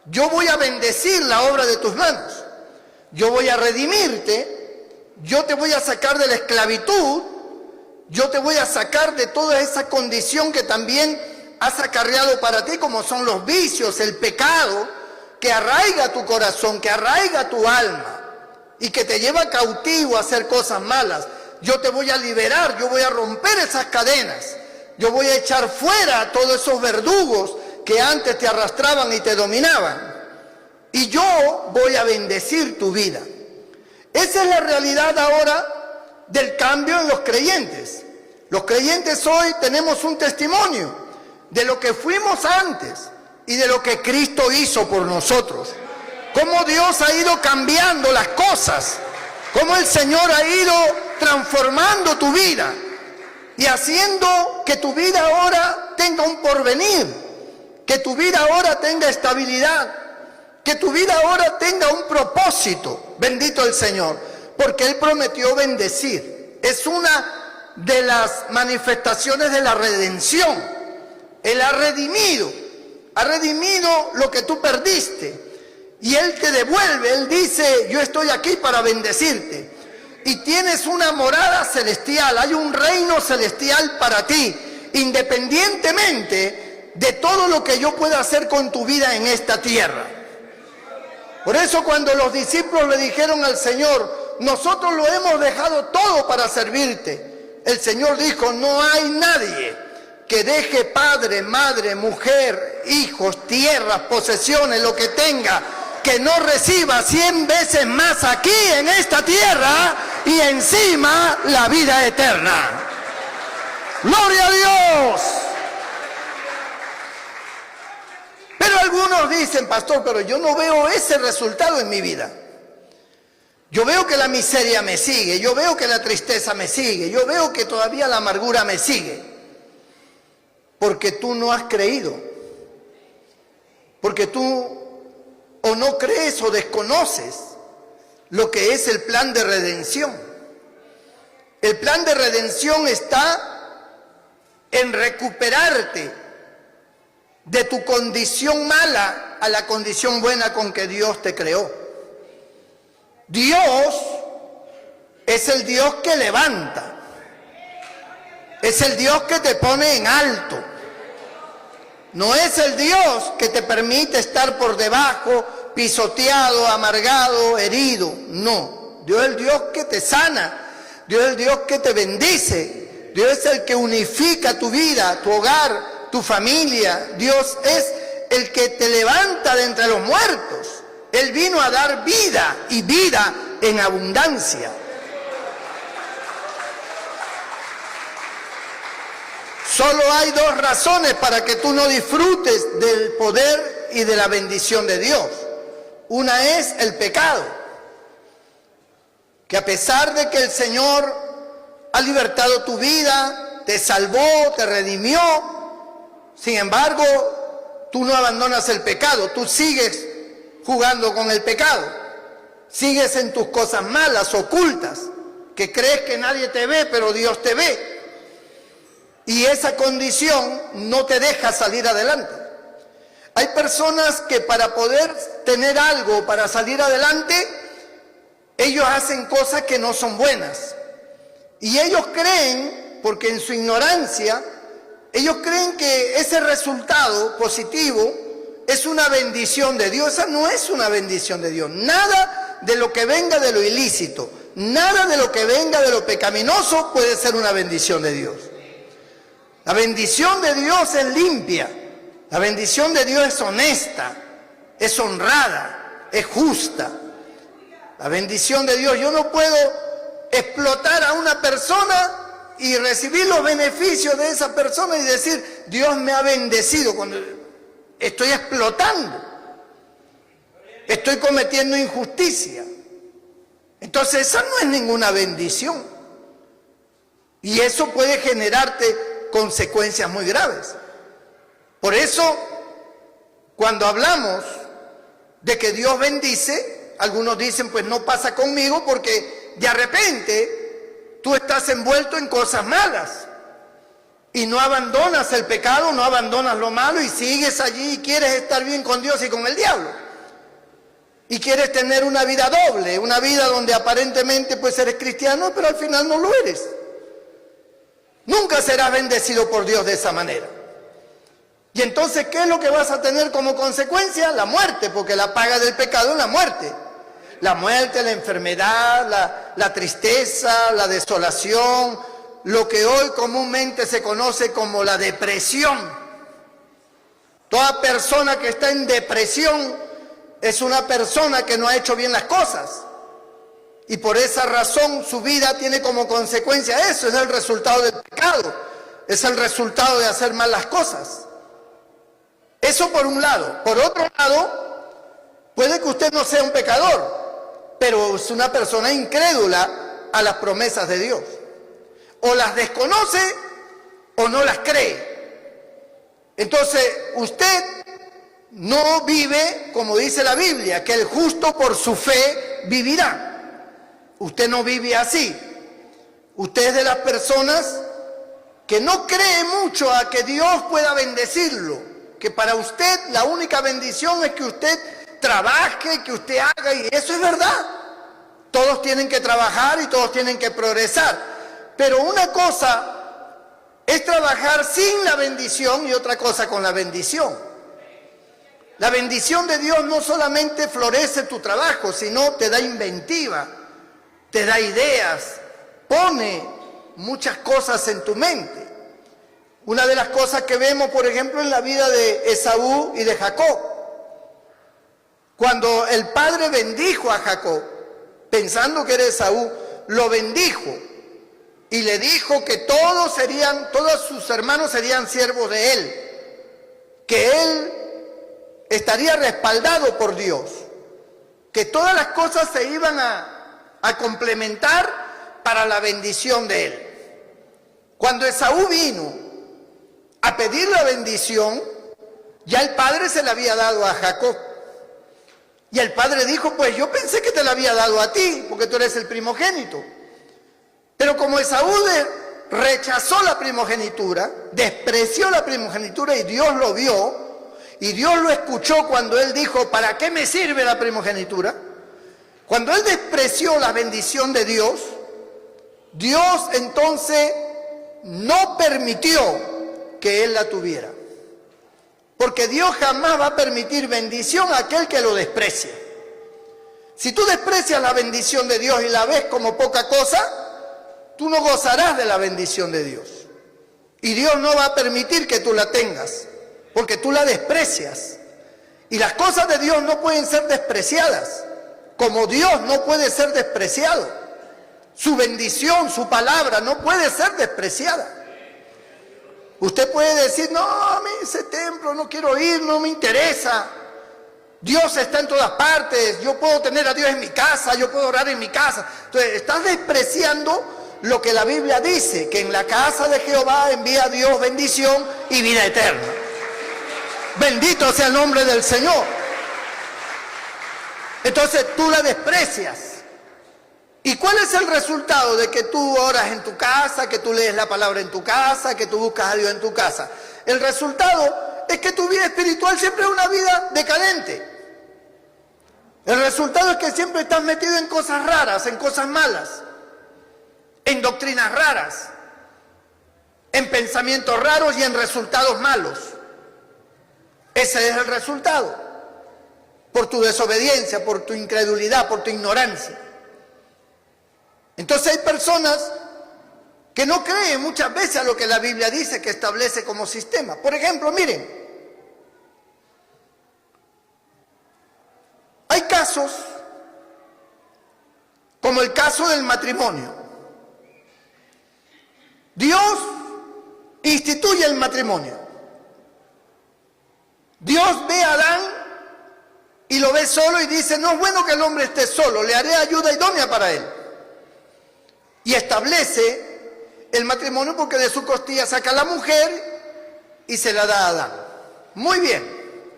yo voy a bendecir la obra de tus manos. Yo voy a redimirte, yo te voy a sacar de la esclavitud, yo te voy a sacar de toda esa condición que también has acarreado para ti, como son los vicios, el pecado, que arraiga tu corazón, que arraiga tu alma y que te lleva cautivo a hacer cosas malas. Yo te voy a liberar, yo voy a romper esas cadenas, yo voy a echar fuera a todos esos verdugos que antes te arrastraban y te dominaban. Y yo voy a bendecir tu vida. Esa es la realidad ahora del cambio en los creyentes. Los creyentes hoy tenemos un testimonio de lo que fuimos antes y de lo que Cristo hizo por nosotros. Cómo Dios ha ido cambiando las cosas, cómo el Señor ha ido transformando tu vida y haciendo que tu vida ahora tenga un porvenir, que tu vida ahora tenga estabilidad, que tu vida ahora tenga un propósito. Bendito el Señor, porque Él prometió bendecir. Es una de las manifestaciones de la redención. Él ha redimido lo que tú perdiste. Y Él te devuelve, Él dice, yo estoy aquí para bendecirte. Y tienes una morada celestial, hay un reino celestial para ti, independientemente de todo lo que yo pueda hacer con tu vida en esta tierra. Por eso cuando los discípulos le dijeron al Señor, nosotros lo hemos dejado todo para servirte, el Señor dijo, no hay nadie que deje padre, madre, mujer, hijos, tierras, posesiones, lo que tenga, que no reciba 100 veces más aquí en esta tierra y encima la vida eterna. ¡Gloria a Dios! Pero algunos dicen, pastor, pero yo no veo ese resultado en mi vida. Yo veo que la miseria me sigue, yo veo que la tristeza me sigue, yo veo que todavía la amargura me sigue. Porque tú no has creído. Porque tú o no crees o desconoces lo que es el plan de redención. El plan de redención está en recuperarte de tu condición mala a la condición buena con que Dios te creó. Dios es el Dios que levanta. Es el Dios que te pone en alto. No es el Dios que te permite estar por debajo, pisoteado, amargado, herido. No. Dios es el Dios que te sana. Dios es el Dios que te bendice. Dios es el que unifica tu vida, tu hogar, tu familia. Dios es el que te levanta de entre los muertos. Él vino a dar vida y vida en abundancia. Solo hay dos razones para que tú no disfrutes del poder y de la bendición de Dios. Una es el pecado, que a pesar de que el Señor ha libertado tu vida, te salvó, te redimió, sin embargo, tú no abandonas el pecado, tú sigues jugando con el pecado, sigues en tus cosas malas, ocultas, que crees que nadie te ve, pero Dios te ve. Y esa condición no te deja salir adelante. Hay personas que para poder tener algo, para salir adelante, ellos hacen cosas que no son buenas. Y ellos creen, porque en su ignorancia, ellos creen que ese resultado positivo es una bendición de Dios. Esa no es una bendición de Dios. Nada de lo que venga de lo ilícito, nada de lo que venga de lo pecaminoso puede ser una bendición de Dios. La bendición de Dios es limpia. La bendición de Dios es honesta, es honrada, es justa. La bendición de Dios, yo no puedo explotar a una persona y recibir los beneficios de esa persona y decir, Dios me ha bendecido, cuando estoy explotando, estoy cometiendo injusticia. Entonces esa no es ninguna bendición. Y eso puede generarte consecuencias muy graves. Por eso, cuando hablamos de que Dios bendice, algunos dicen, pues no pasa conmigo porque de repente tú estás envuelto en cosas malas y no abandonas el pecado, no abandonas lo malo y sigues allí y quieres estar bien con Dios y con el diablo. Y quieres tener una vida doble, una vida donde aparentemente pues eres cristiano, pero al final no lo eres. Nunca serás bendecido por Dios de esa manera. Y entonces, ¿qué es lo que vas a tener como consecuencia? La muerte, porque la paga del pecado es la muerte. La muerte, la enfermedad, la tristeza, la desolación, lo que hoy comúnmente se conoce como la depresión. Toda persona que está en depresión es una persona que no ha hecho bien las cosas. Y por esa razón su vida tiene como consecuencia eso, es el resultado del pecado, es el resultado de hacer mal las cosas. Eso por un lado. Por otro lado, puede que usted no sea un pecador, pero es una persona incrédula a las promesas de Dios. O las desconoce o no las cree. Entonces, usted no vive, como dice la Biblia, que el justo por su fe vivirá. Usted no vive así. Usted es de las personas que no cree mucho a que Dios pueda bendecirlo. Que para usted la única bendición es que usted trabaje, que usted haga, y eso es verdad. Todos tienen que trabajar y todos tienen que progresar. Pero una cosa es trabajar sin la bendición y otra cosa con la bendición. La bendición de Dios no solamente florece tu trabajo, sino te da inventiva, te da ideas, pone muchas cosas en tu mente. Una de las cosas que vemos, por ejemplo, en la vida de Esaú y de Jacob. Cuando el padre bendijo a Jacob, pensando que era Esaú, lo bendijo y le dijo que todos sus hermanos serían siervos de él, que él estaría respaldado por Dios, que todas las cosas se iban a complementar para la bendición de él. Cuando Esaú vino a pedir la bendición, ya el padre se la había dado a Jacob. Y el padre dijo, pues yo pensé que te la había dado a ti, porque tú eres el primogénito. Pero como Esaú rechazó la primogenitura, despreció la primogenitura y Dios lo vio, y Dios lo escuchó cuando él dijo, ¿para qué me sirve la primogenitura? Cuando él despreció la bendición de Dios, Dios entonces no permitió que él la tuviera. Porque Dios jamás va a permitir bendición a aquel que lo desprecia. Si tú desprecias la bendición de Dios y la ves como poca cosa, tú no gozarás de la bendición de Dios. Y Dios no va a permitir que tú la tengas, porque tú la desprecias. Y las cosas de Dios no pueden ser despreciadas, como Dios no puede ser despreciado. Su bendición, su palabra no puede ser despreciada. Usted puede decir, no, a mí ese templo no quiero ir, no me interesa. Dios está en todas partes, yo puedo tener a Dios en mi casa, yo puedo orar en mi casa. Entonces, estás despreciando lo que la Biblia dice, que en la casa de Jehová envía a Dios bendición y vida eterna. Bendito sea el nombre del Señor. Entonces, tú la desprecias. ¿Y cuál es el resultado de que tú oras en tu casa, que tú lees la palabra en tu casa, que tú buscas a Dios en tu casa? El resultado es que tu vida espiritual siempre es una vida decadente. El resultado es que siempre estás metido en cosas raras, en cosas malas, en doctrinas raras, en pensamientos raros y en resultados malos. Ese es el resultado, por tu desobediencia, por tu incredulidad, por tu ignorancia. Entonces hay personas que no creen muchas veces a lo que la Biblia dice que establece como sistema. Por ejemplo, miren, hay casos como el caso del matrimonio. Dios instituye el matrimonio. Dios ve a Adán y lo ve solo y dice, no es bueno que el hombre esté solo, le haré ayuda idónea para él. Y establece el matrimonio porque de su costilla saca a la mujer y se la da a Adán. Muy bien.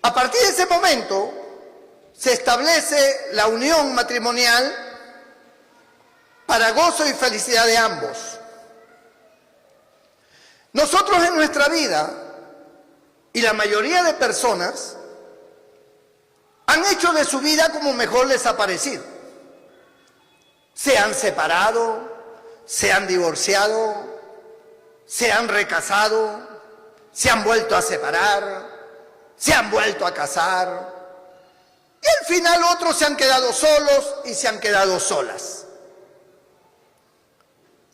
A partir de ese momento se establece la unión matrimonial para gozo y felicidad de ambos. Nosotros en nuestra vida, y la mayoría de personas, han hecho de su vida como mejor les ha parecido. Se han separado, se han divorciado, se han recasado, se han vuelto a separar, se han vuelto a casar. Y al final otros se han quedado solos y se han quedado solas.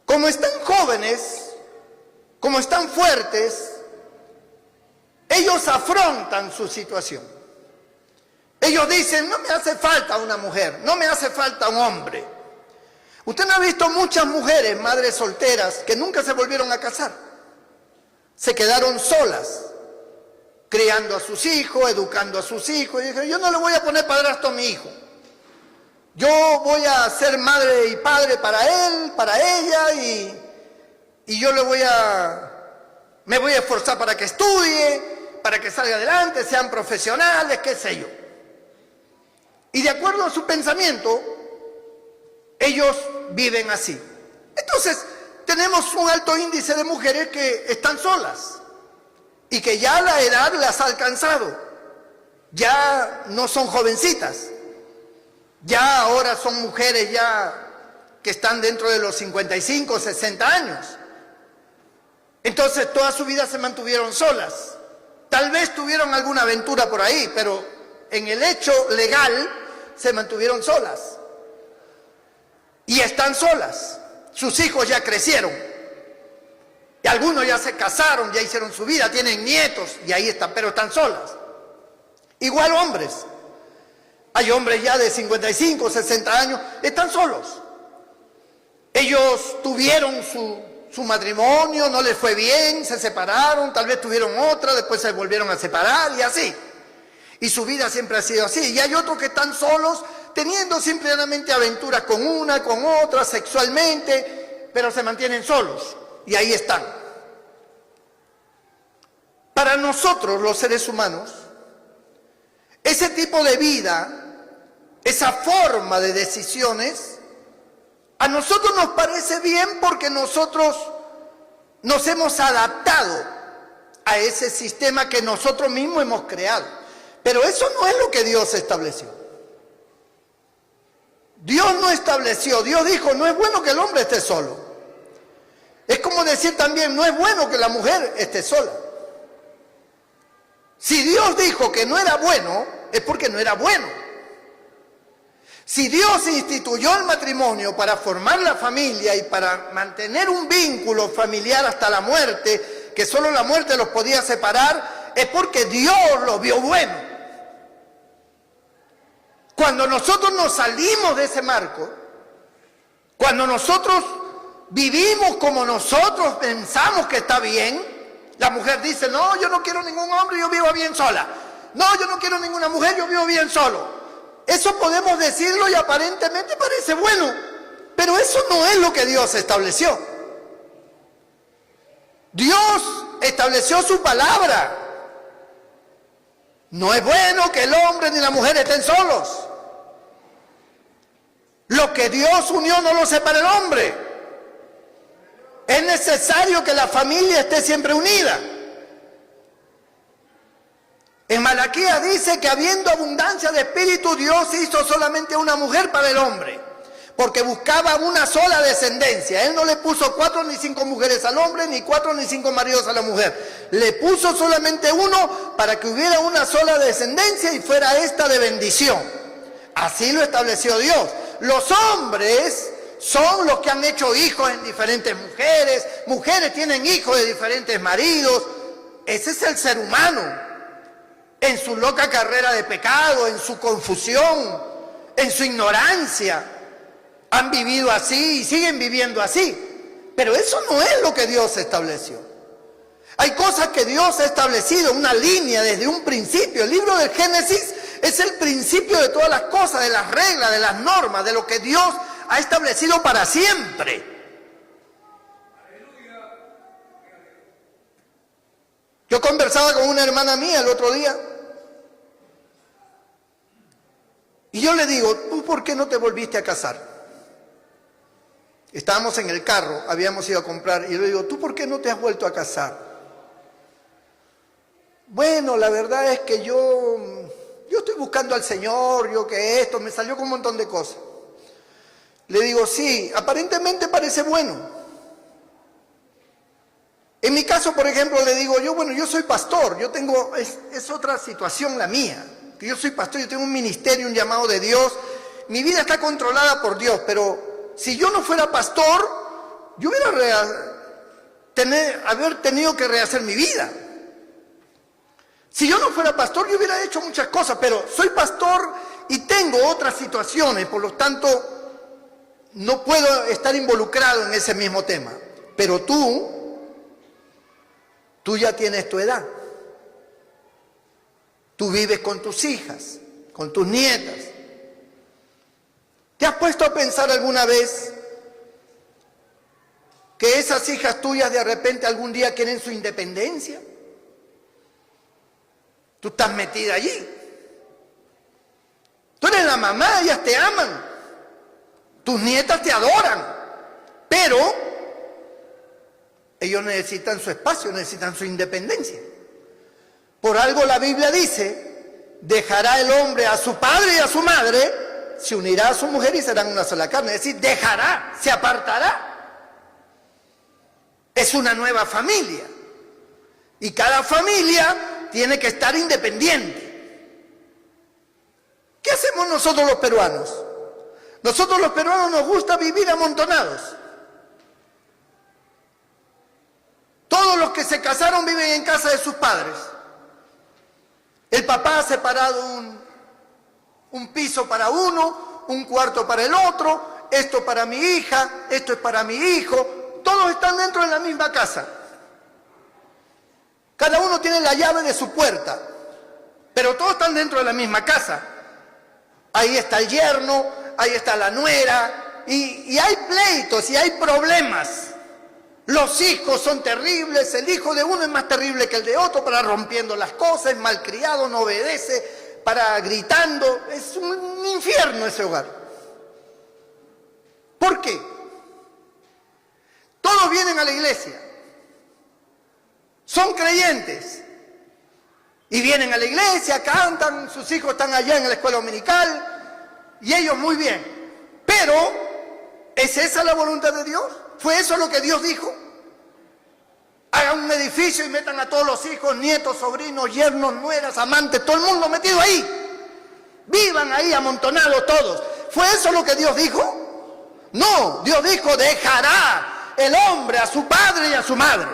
Como están jóvenes, como están fuertes, ellos afrontan su situación. Ellos dicen, no me hace falta una mujer, no me hace falta un hombre. Usted no ha visto muchas mujeres, madres solteras, que nunca se volvieron a casar. Se quedaron solas, criando a sus hijos, educando a sus hijos. Y dijeron, yo no le voy a poner padrastro a mi hijo. Yo voy a ser madre y padre para él, para ella, y yo me voy a esforzar para que estudie, para que salga adelante, sean profesionales, qué sé yo. Y de acuerdo a su pensamiento, ellos viven así. Entonces, tenemos un alto índice de mujeres que están solas y que ya la edad las ha alcanzado. Ya no son jovencitas. Ya ahora son mujeres ya que están dentro de los 55, 60 años. Entonces, toda su vida se mantuvieron solas. Tal vez tuvieron alguna aventura por ahí, pero en el hecho legal se mantuvieron solas. Y están solas. Sus hijos ya crecieron. Y algunos ya se casaron, ya hicieron su vida, tienen nietos y ahí están, pero están solas. Igual hombres. Hay hombres ya de 55, 60 años, están solos. Ellos tuvieron su matrimonio, no les fue bien, se separaron, tal vez tuvieron otra, después se volvieron a separar y así. Y su vida siempre ha sido así. Y hay otros que están solos, teniendo simplemente aventuras con una, con otra, sexualmente, pero se mantienen solos. Y ahí están. Para nosotros, los seres humanos, ese tipo de vida, esa forma de decisiones, a nosotros nos parece bien porque nosotros nos hemos adaptado a ese sistema que nosotros mismos hemos creado. Pero eso no es lo que Dios estableció. Dios no estableció, Dios dijo, no es bueno que el hombre esté solo. Es como decir también, no es bueno que la mujer esté sola. Si Dios dijo que no era bueno, es porque no era bueno. Si Dios instituyó el matrimonio para formar la familia y para mantener un vínculo familiar hasta la muerte, que solo la muerte los podía separar, es porque Dios lo vio bueno. Cuando nosotros nos salimos de ese marco, cuando nosotros vivimos como nosotros pensamos que está bien, la mujer dice, no, yo no quiero ningún hombre, yo vivo bien sola. No, yo no quiero ninguna mujer, yo vivo bien solo. Eso podemos decirlo y aparentemente parece bueno, pero eso no es lo que Dios estableció. Dios estableció su palabra. No es bueno que el hombre ni la mujer estén solos. Lo que Dios unió no lo separa el hombre. Es necesario que la familia esté siempre unida. En Malaquías dice que habiendo abundancia de espíritu, Dios hizo solamente una mujer para el hombre, porque buscaba una sola descendencia. Él no le puso 4 ni 5 mujeres al hombre, ni 4 ni 5 maridos a la mujer. Le puso solamente uno para que hubiera una sola descendencia y fuera esta de bendición. Así lo estableció Dios. Los hombres son los que han hecho hijos en diferentes mujeres, mujeres tienen hijos de diferentes maridos. Ese es el ser humano, en su loca carrera de pecado, en su confusión, en su ignorancia. Han vivido así y siguen viviendo así. Pero eso no es lo que Dios estableció. Hay cosas que Dios ha establecido, una línea desde un principio. El libro del Génesis es el principio de todas las cosas, de las reglas, de las normas, de lo que Dios ha establecido para siempre. Yo conversaba con una hermana mía el otro día y yo le digo, ¿tú por qué no te volviste a casar? Estábamos en el carro, habíamos ido a comprar y le digo, ¿tú por qué no te has vuelto a casar? Bueno, la verdad es que yo estoy buscando al Señor, yo que esto, me salió con un montón de cosas. Le digo, sí, aparentemente parece bueno. En mi caso, por ejemplo, le digo, yo soy pastor, yo tengo, es otra situación la mía, que yo soy pastor, yo tengo un ministerio, un llamado de Dios, mi vida está controlada por Dios, pero si yo no fuera pastor, yo haber tenido que rehacer mi vida. Si yo no fuera pastor, yo hubiera hecho muchas cosas, pero soy pastor y tengo otras situaciones, por lo tanto, no puedo estar involucrado en ese mismo tema. Pero tú ya tienes tu edad. Tú vives con tus hijas, con tus nietas. ¿Te has puesto a pensar alguna vez que esas hijas tuyas de repente algún día quieren su independencia? Tú estás metida allí. Tú eres la mamá, ellas te aman. Tus nietas te adoran. Pero ellos necesitan su espacio, necesitan su independencia. Por algo la Biblia dice, dejará el hombre a su padre y a su madre, se unirá a su mujer y serán una sola carne. Es decir, dejará, se apartará. Es una nueva familia. Y cada familia tiene que estar independiente. ¿Qué hacemos nosotros los peruanos? Nosotros los peruanos nos gusta vivir amontonados. Todos los que se casaron viven en casa de sus padres. El papá ha separado un piso para uno, un cuarto para el otro, esto para mi hija, esto es para mi hijo. Todos están dentro de la misma casa. Cada uno tiene la llave de su puerta, pero todos están dentro de la misma casa. Ahí está el yerno, ahí está la nuera, y hay pleitos y hay problemas. Los hijos son terribles, el hijo de uno es más terrible que el de otro, para rompiendo las cosas, es malcriado, no obedece, para gritando. Es un infierno ese hogar. ¿Por qué? Todos vienen a la iglesia, son creyentes, y vienen a la iglesia, cantan, sus hijos están allá en la escuela dominical, y ellos muy bien. Pero, ¿es esa la voluntad de Dios? ¿Fue eso lo que Dios dijo? Hagan un edificio y metan a todos los hijos, nietos, sobrinos, yernos, nueras, amantes, todo el mundo metido ahí. Vivan ahí amontonados todos. ¿Fue eso lo que Dios dijo? No, Dios dijo, dejará el hombre a su padre y a su madre.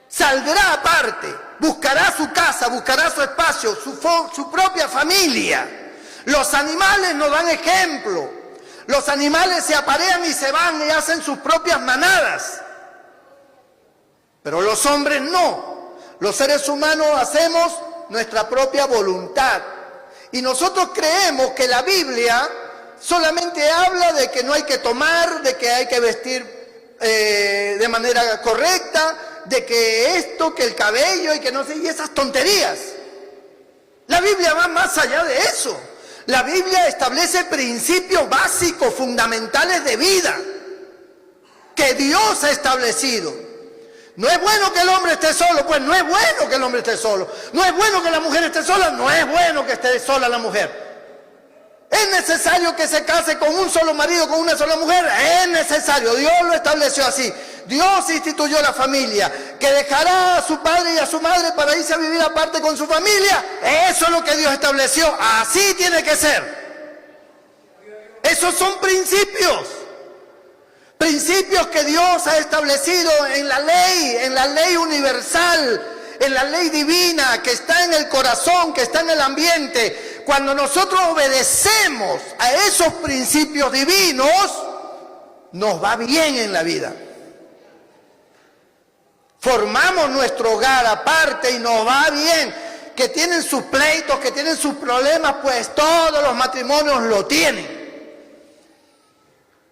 Saldrá aparte, buscará su casa, buscará su espacio, su propia familia. Los animales nos dan ejemplo. Los animales se aparean y se van y hacen sus propias manadas. Pero los hombres no. Los seres humanos hacemos nuestra propia voluntad. Y nosotros creemos que la Biblia solamente habla de que no hay que tomar, de que hay que vestir de manera correcta, de que esto, que el cabello y que no sé, y esas tonterías. La Biblia va más allá de eso. La Biblia establece principios básicos, fundamentales de vida, que Dios ha establecido. No es bueno que el hombre esté solo, pues no es bueno que el hombre esté solo. No es bueno que la mujer esté sola, no es bueno que esté sola la mujer. ¿Es necesario que se case con un solo marido, con una sola mujer? Es necesario, Dios lo estableció así. Dios instituyó la familia, que dejará a su padre y a su madre para irse a vivir aparte con su familia. Eso es lo que Dios estableció, así tiene que ser. Esos son principios. Principios que Dios ha establecido en la ley universal, en la ley divina, que está en el corazón, que está en el ambiente. Cuando nosotros obedecemos a esos principios divinos, nos va bien en la vida. Formamos nuestro hogar aparte y nos va bien. Que tienen sus pleitos, que tienen sus problemas, pues todos los matrimonios lo tienen.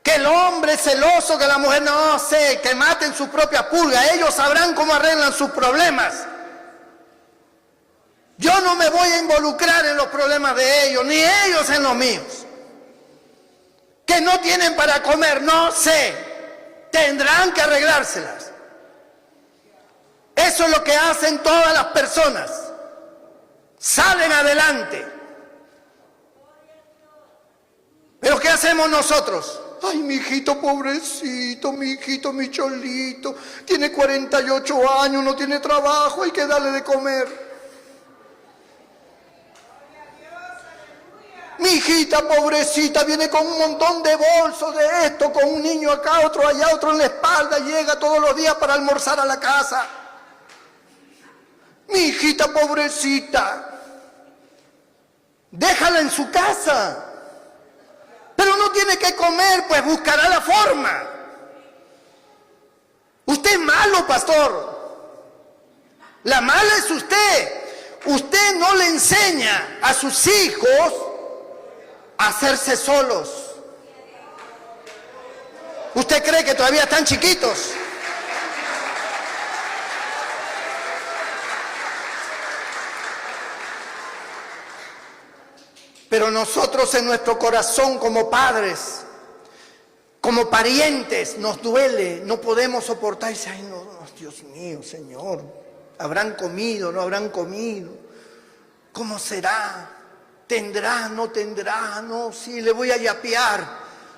Que el hombre es celoso, que la mujer no sé, que maten su propia pulga. Ellos sabrán cómo arreglan sus problemas. Yo no me voy a involucrar en los problemas de ellos, ni ellos en los míos. Que no tienen para comer, no sé. Tendrán que arreglárselas. Eso es lo que hacen todas las personas. Salen adelante. ¿Pero qué hacemos nosotros? Ay, mi hijito pobrecito, mi hijito, mi cholito, tiene 48 años, no tiene trabajo, hay que darle de comer. Mi hijita pobrecita viene con un montón de bolsos de esto, con un niño acá, otro allá, otro en la espalda, llega todos los días para almorzar a la casa. Mi hijita pobrecita, déjala en su casa. Pero no tiene que comer, pues buscará la forma. Usted es malo, pastor. La mala es usted. Usted no le enseña a sus hijos a hacerse solos. ¿Usted cree que todavía están chiquitos? Pero nosotros en nuestro corazón como padres, como parientes, nos duele, no podemos soportar. Ay, no, Dios mío, Señor, ¿habrán comido, no habrán comido? ¿Cómo será? ¿Tendrá, no tendrá? No, sí, le voy a yapear,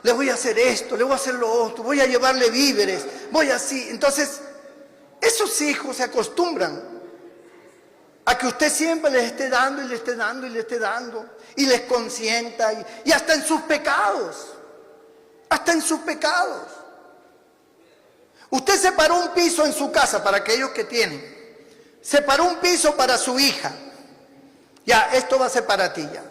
le voy a hacer esto, le voy a hacer lo otro, voy a llevarle víveres, voy así. Entonces, esos hijos se acostumbran a que usted siempre les esté dando y le esté dando y le esté dando y les consienta y hasta en sus pecados, Usted separó un piso en su casa para aquellos que tienen, separó un piso para su hija, ya, esto va a ser para ti ya.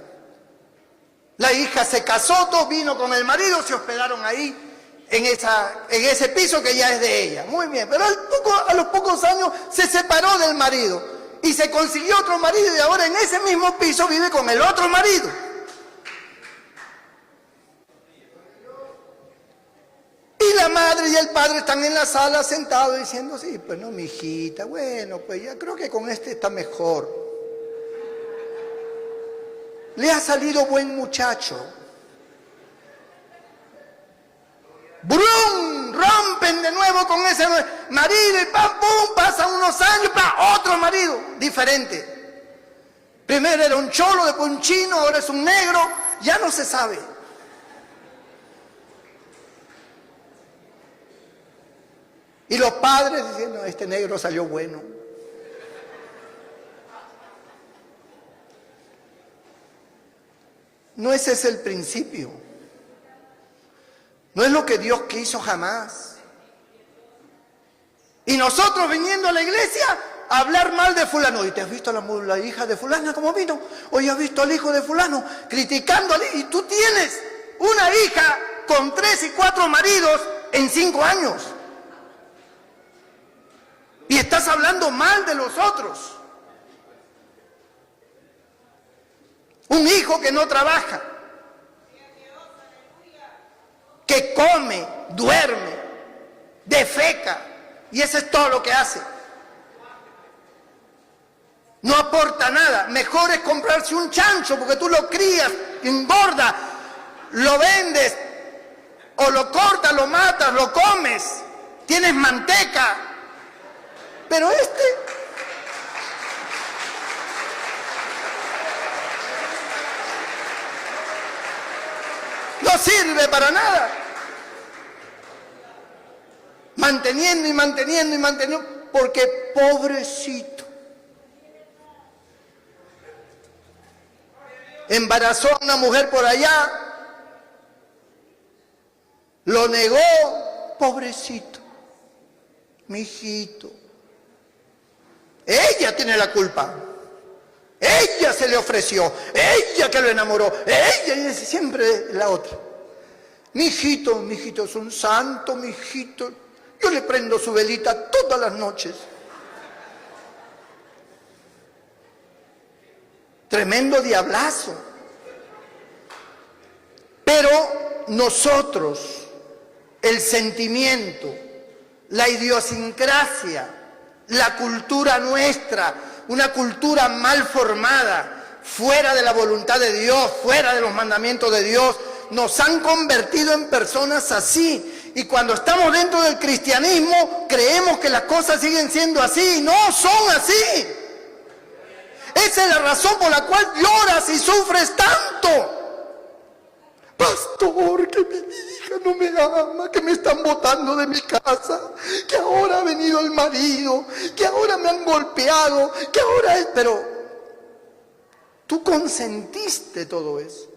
La hija se casó, todo vino con el marido, se hospedaron ahí en ese piso que ya es de ella, muy bien, pero a los pocos años se separó del marido. Y se consiguió otro marido y ahora en ese mismo piso vive con el otro marido. Y la madre y el padre están en la sala sentados diciendo, sí, pues no, mi hijita, bueno, pues ya creo que con este está mejor. Le ha salido buen muchacho. ¡Brum! Rompen de nuevo con ese marido y ¡pam, pum! Pasan unos años para otro marido diferente. Primero era un cholo, después un chino, ahora es un negro, ya no se sabe. Y los padres diciendo, este negro salió bueno. No ese es el principio. No es lo que Dios quiso jamás. Y nosotros viniendo a la iglesia a hablar mal de fulano. ¿Y te has visto la hija de fulana cómo vino? ¿O ya has visto al hijo de fulano? Criticándole. Y tú tienes una hija con 3 y 4 maridos en 5 años. Y estás hablando mal de los otros. Un hijo que no trabaja, que come, duerme, defeca, y eso es todo lo que hace. No aporta nada. Mejor es comprarse un chancho porque tú lo crías, engorda, lo vendes, o lo cortas, lo matas, lo comes, tienes manteca. Pero este no sirve para nada. Manteniendo y manteniendo y manteniendo, porque pobrecito. Embarazó a una mujer por allá, lo negó, pobrecito, mi hijito. Ella tiene la culpa. Ella se le ofreció, ella que lo enamoró, ella, y siempre la otra. Mi hijito es un santo, mi hijito. Yo le prendo su velita todas las noches. Tremendo diablazo. Pero nosotros, el sentimiento, la idiosincrasia, la cultura nuestra, una cultura mal formada, fuera de la voluntad de Dios, fuera de los mandamientos de Dios, nos han convertido en personas así. Y cuando estamos dentro del cristianismo, creemos que las cosas siguen siendo así. No son así. Esa es la razón por la cual lloras y sufres tanto. Pastor, que mi hija no me ama, que me están botando de mi casa, que ahora ha venido el marido, que ahora me han golpeado, que ahora es... Pero tú consentiste todo eso.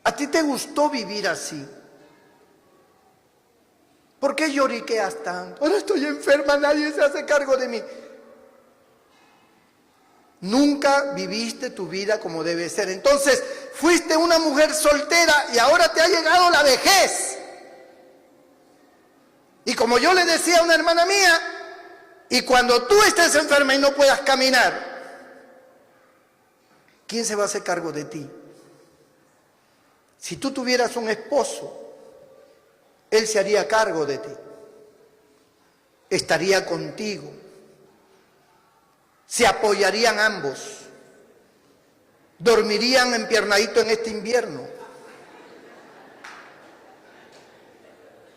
¿A ti te gustó vivir así? ¿Por qué lloriqueas tanto? Ahora estoy enferma, nadie se hace cargo de mí. Nunca viviste tu vida como debe ser. Entonces, fuiste una mujer soltera y ahora te ha llegado la vejez. Y como yo le decía a una hermana mía, y cuando tú estés enferma y no puedas caminar, ¿quién se va a hacer cargo de ti? Si tú tuvieras un esposo, él se haría cargo de ti, estaría contigo, se apoyarían ambos, dormirían empiernadito en este invierno.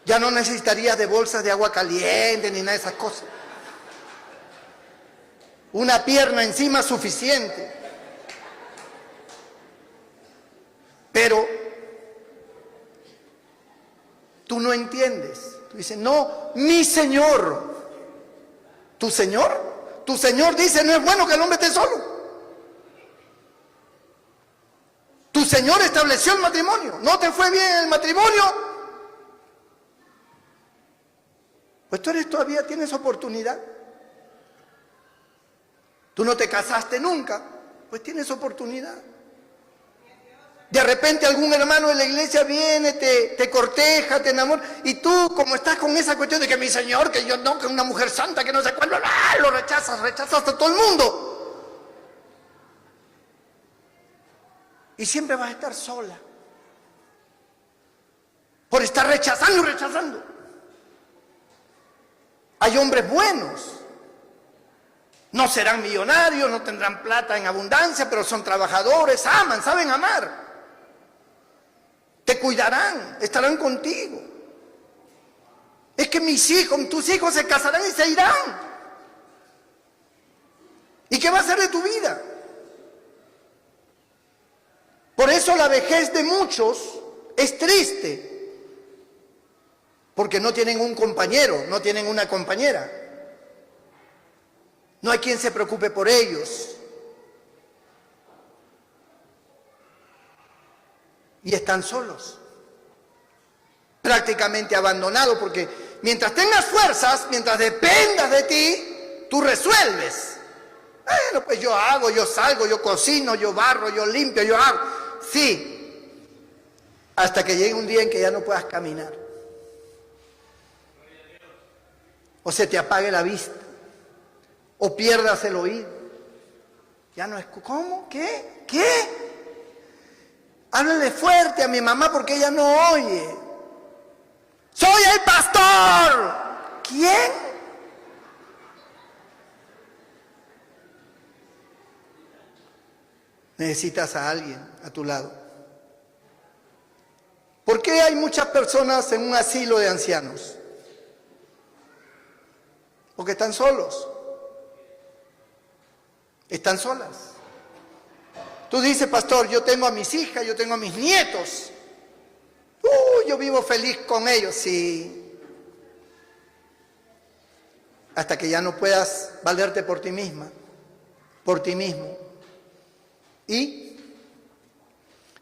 Ya no necesitarías de bolsas de agua caliente ni nada de esas cosas. Una pierna encima suficiente. Pero tú no entiendes. Tú dices, no, mi Señor. ¿Tu Señor? Tu Señor dice, no es bueno que el hombre esté solo. Tu Señor estableció el matrimonio. ¿No te fue bien el matrimonio? Pues tú todavía tienes oportunidad. Tú no te casaste nunca, pues tienes oportunidad. De repente algún hermano de la iglesia viene, te corteja, te enamora, y tú, como estás con esa cuestión de que mi Señor, que yo no, que una mujer santa, que no sé cuándo, lo rechazas a todo el mundo. Y siempre vas a estar sola. Por estar rechazando y rechazando. Hay hombres buenos. No serán millonarios, no tendrán plata en abundancia, pero son trabajadores, aman, saben amar. Te cuidarán, estarán contigo. Es que tus hijos se casarán y se irán. ¿Y qué va a hacer de tu vida? Por eso la vejez de muchos es triste. Porque no tienen un compañero, no tienen una compañera. No hay quien se preocupe por ellos. Y están solos. Prácticamente abandonados, porque mientras tengas fuerzas, mientras dependas de ti, tú resuelves. Bueno, pues yo hago, yo salgo, yo cocino, yo barro, yo limpio, yo hago. Sí. Hasta que llegue un día en que ya no puedas caminar. O se te apague la vista. O pierdas el oído. Ya no es... ¿Cómo? ¿Qué? ¿Qué? Háblale fuerte a mi mamá porque ella no oye. ¡Soy el pastor! ¿Quién? Necesitas a alguien a tu lado. ¿Por qué hay muchas personas en un asilo de ancianos? Porque están solos. Están solas. Tú dices, pastor, yo tengo a mis hijas, yo tengo a mis nietos. Yo vivo feliz con ellos, sí. Hasta que ya no puedas valerte por ti misma, por ti mismo. ¿Y?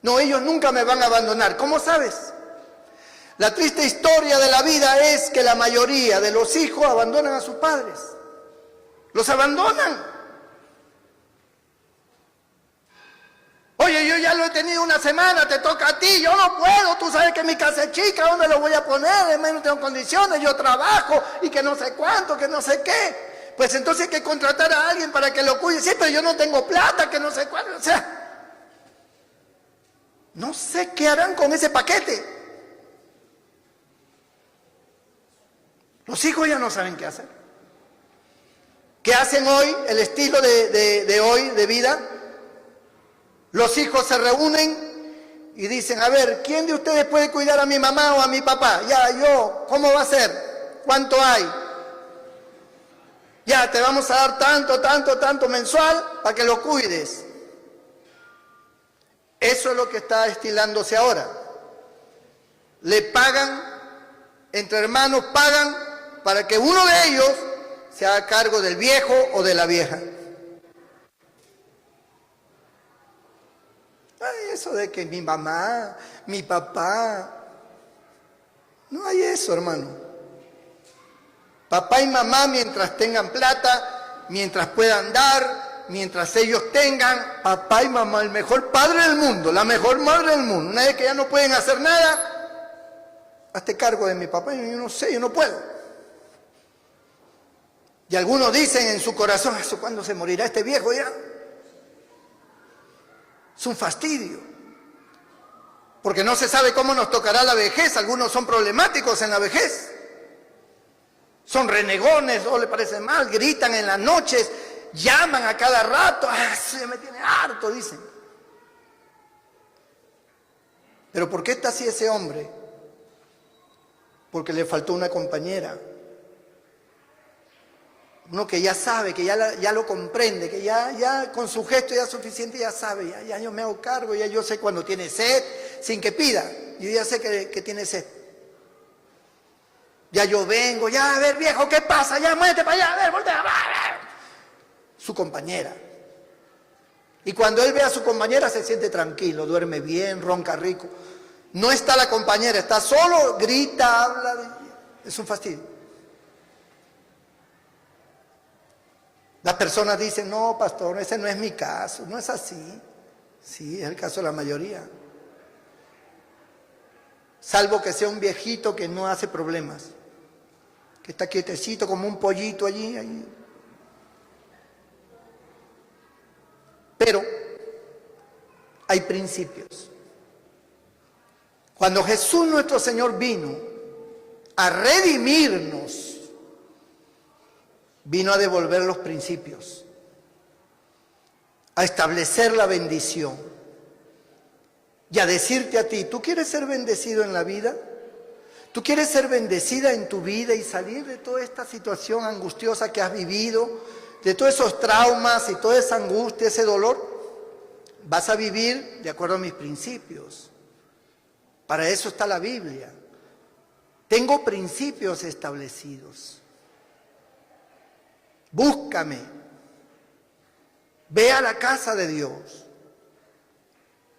No, ellos nunca me van a abandonar. ¿Cómo sabes? La triste historia de la vida es que la mayoría de los hijos abandonan a sus padres. Los abandonan. Oye, yo ya lo he tenido una semana, te toca a ti, yo no puedo, tú sabes que mi casa es chica, ¿dónde lo voy a poner? Además no tengo condiciones, yo trabajo y que no sé cuánto, que no sé qué. Pues entonces hay que contratar a alguien para que lo cuide. Sí, pero yo no tengo plata, que no sé cuánto. O sea, no sé qué harán con ese paquete. Los hijos ya no saben qué hacer. ¿Qué hacen hoy? El estilo de hoy, de vida. Los hijos se reúnen y dicen, a ver, ¿quién de ustedes puede cuidar a mi mamá o a mi papá? Ya, yo, ¿cómo va a ser? ¿Cuánto hay? Ya, te vamos a dar tanto mensual para que lo cuides. Eso es lo que está estilándose ahora. Le pagan, entre hermanos pagan para que uno de ellos se haga cargo del viejo o de la vieja. Ay, eso de que mi mamá, mi papá, no hay eso, hermano. Papá y mamá, mientras tengan plata, mientras puedan dar, mientras ellos tengan, papá y mamá, el mejor padre del mundo, la mejor madre del mundo. Una vez que ya no pueden hacer nada, hazte cargo de mi papá. Yo no sé, yo no puedo. Y algunos dicen en su corazón, ¿eso cuándo se morirá este viejo ya? Es un fastidio, porque no se sabe cómo nos tocará la vejez. Algunos son problemáticos en la vejez, son renegones, o le parece mal, gritan en las noches, llaman a cada rato, se me tiene harto, dicen. Pero ¿por qué está así ese hombre? Porque le faltó una compañera. Uno que ya sabe, que ya lo comprende, que ya con su gesto ya es suficiente, ya sabe, ya yo me hago cargo, ya yo sé cuando tiene sed, sin que pida, yo ya sé que tiene sed. Ya yo vengo, ya a ver viejo, ¿qué pasa? Ya muévete para allá, a ver, voltea, a ver. Su compañera. Y cuando él ve a su compañera se siente tranquilo, duerme bien, ronca rico. No está la compañera, está solo, grita, habla, es un fastidio. Las personas dicen, no, pastor, ese no es mi caso, no es así. Sí, es el caso de la mayoría. Salvo que sea un viejito que no hace problemas, que está quietecito como un pollito allí. Pero hay principios. Cuando Jesús nuestro Señor vino a redimirnos, vino a devolver los principios, a establecer la bendición y a decirte a ti, ¿tú quieres ser bendecido en la vida? ¿Tú quieres ser bendecida en tu vida y salir de toda esta situación angustiosa que has vivido, de todos esos traumas y toda esa angustia, ese dolor? Vas a vivir de acuerdo a mis principios. Para eso está la Biblia. Tengo principios establecidos. Búscame, ve a la casa de Dios,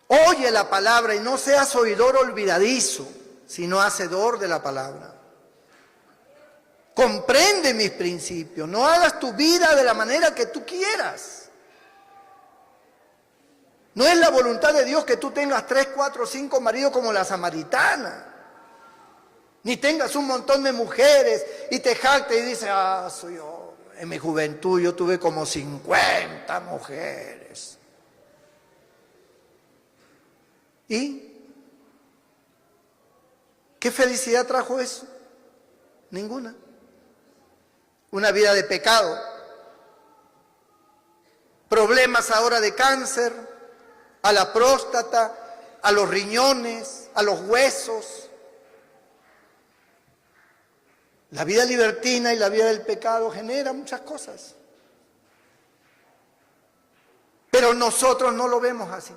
oye la palabra y no seas oidor olvidadizo, sino hacedor de la palabra. Comprende mis principios, no hagas tu vida de la manera que tú quieras. No es la voluntad de Dios que tú tengas 3, 4, 5 maridos como la samaritana, ni tengas un montón de mujeres y te jactes y dices, soy yo. En mi juventud yo tuve como 50 mujeres. ¿Y qué felicidad trajo eso? Ninguna. Una vida de pecado. Problemas ahora de cáncer, a la próstata, a los riñones, a los huesos. La vida libertina y la vida del pecado genera muchas cosas. Pero nosotros no lo vemos así.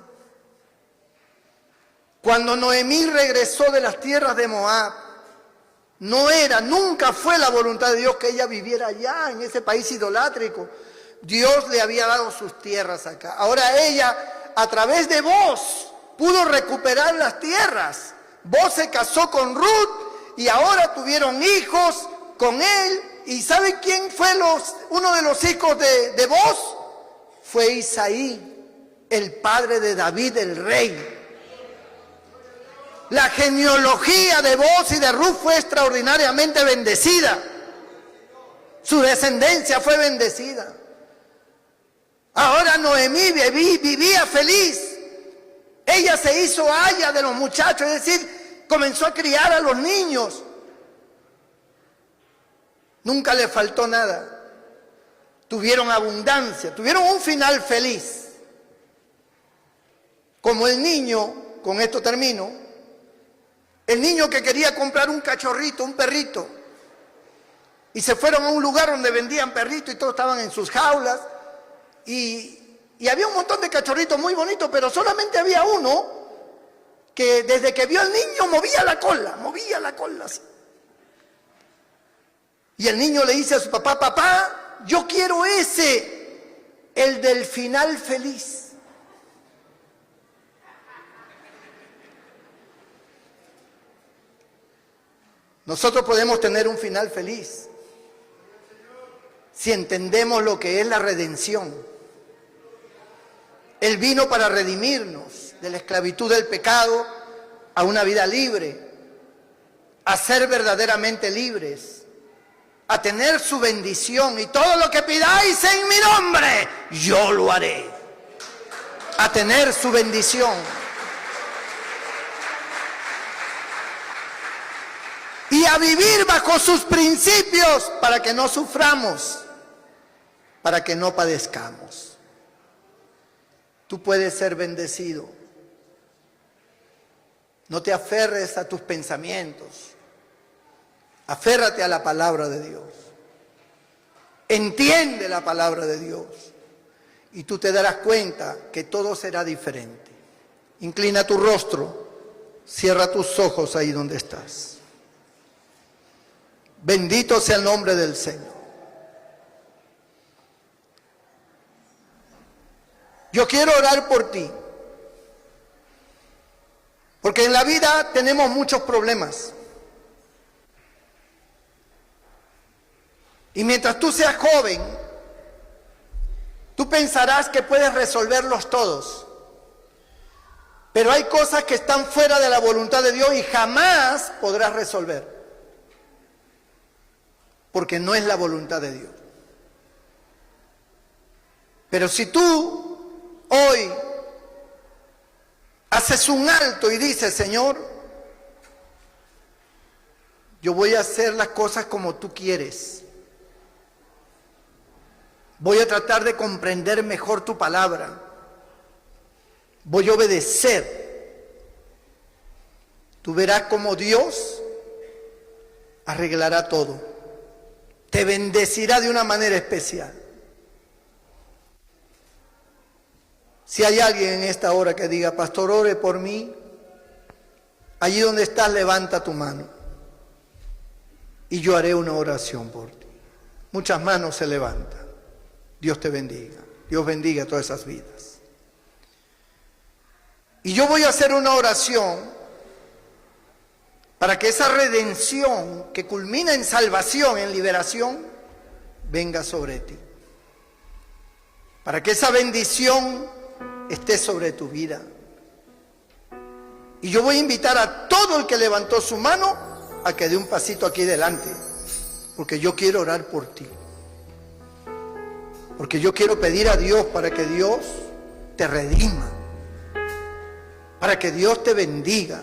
Cuando Noemí regresó de las tierras de Moab, nunca fue la voluntad de Dios que ella viviera allá, en ese país idolátrico. Dios le había dado sus tierras acá. Ahora ella, a través de Boaz, pudo recuperar las tierras. Boaz se casó con Ruth y ahora tuvieron hijos con él. ¿Y sabe quién fue uno de los hijos de Boaz? Fue Isaí, el padre de David, el rey. La genealogía de Boaz y de Ruth fue extraordinariamente bendecida. Su descendencia fue bendecida. Ahora Noemí vivía feliz. Ella se hizo aya de los muchachos, es decir, comenzó a criar a los niños. Nunca le faltó nada. Tuvieron abundancia, tuvieron un final feliz. Como el niño, con esto termino, el niño que quería comprar un cachorrito, un perrito, y se fueron a un lugar donde vendían perritos y todos estaban en sus jaulas, y había un montón de cachorritos muy bonitos, pero solamente había uno que desde que vio al niño movía la cola así. Y el niño le dice a su papá: papá, yo quiero ese, el del final feliz. Nosotros podemos tener un final feliz si entendemos lo que es la redención. Él vino para redimirnos de la esclavitud del pecado a una vida libre, a ser verdaderamente libres, a tener su bendición. Y todo lo que pidáis en mi nombre, yo lo haré. A tener su bendición. Y a vivir bajo sus principios para que no suframos, para que no padezcamos. Tú puedes ser bendecido. No te aferres a tus pensamientos. Aférrate a la palabra de Dios. Entiende la palabra de Dios. Y tú te darás cuenta que todo será diferente. Inclina tu rostro. Cierra tus ojos ahí donde estás. Bendito sea el nombre del Señor. Yo quiero orar por ti. Porque en la vida tenemos muchos problemas. Y mientras tú seas joven, tú pensarás que puedes resolverlos todos. Pero hay cosas que están fuera de la voluntad de Dios y jamás podrás resolver. Porque no es la voluntad de Dios. Pero si tú hoy haces un alto y dices: Señor, yo voy a hacer las cosas como tú quieres. Voy a tratar de comprender mejor tu palabra. Voy a obedecer. Tú verás cómo Dios arreglará todo. Te bendecirá de una manera especial. Si hay alguien en esta hora que diga: pastor, ore por mí, allí donde estás, levanta tu mano y yo haré una oración por ti. Muchas manos se levantan. Dios te bendiga. Dios bendiga todas esas vidas. Y yo voy a hacer una oración para que esa redención que culmina en salvación, en liberación, venga sobre ti. Para que esa bendición esté sobre tu vida. Y yo voy a invitar a todo el que levantó su mano a que dé un pasito aquí delante, porque yo quiero orar por ti. Porque yo quiero pedir a Dios para que Dios te redima, para que Dios te bendiga,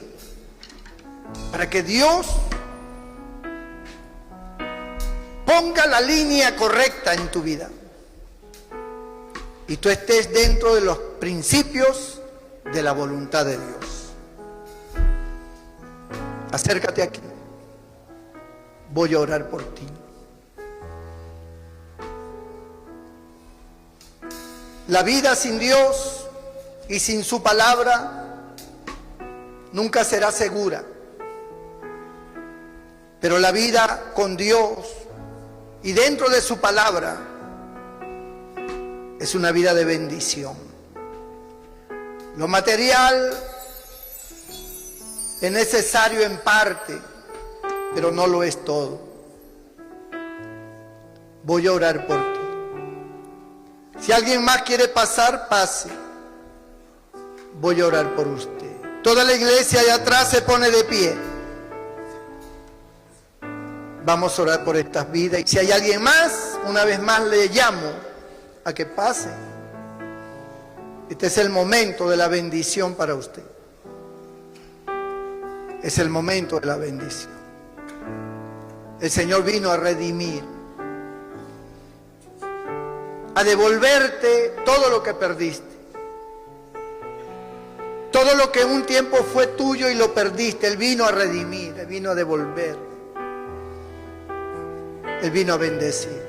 para que Dios ponga la línea correcta en tu vida y tú estés dentro de los principios de la voluntad de Dios. Acércate aquí. voy a orar por ti. La vida sin Dios y sin su palabra nunca será segura. Pero la vida con Dios y dentro de su palabra es una vida de bendición. Lo material es necesario en parte, pero no lo es todo. Voy a orar por ti. Si alguien más quiere pasar, pase. Voy a orar por usted. Toda la iglesia allá atrás se pone de pie. Vamos a orar por estas vidas. Y si hay alguien más, una vez más le llamo a que pase. Este es el momento de la bendición para usted. Es el momento de la bendición. El Señor vino a redimir, a devolverte todo lo que perdiste. Todo lo que un tiempo fue tuyo y lo perdiste, Él vino a redimir, Él vino a devolver. Él vino a bendecir.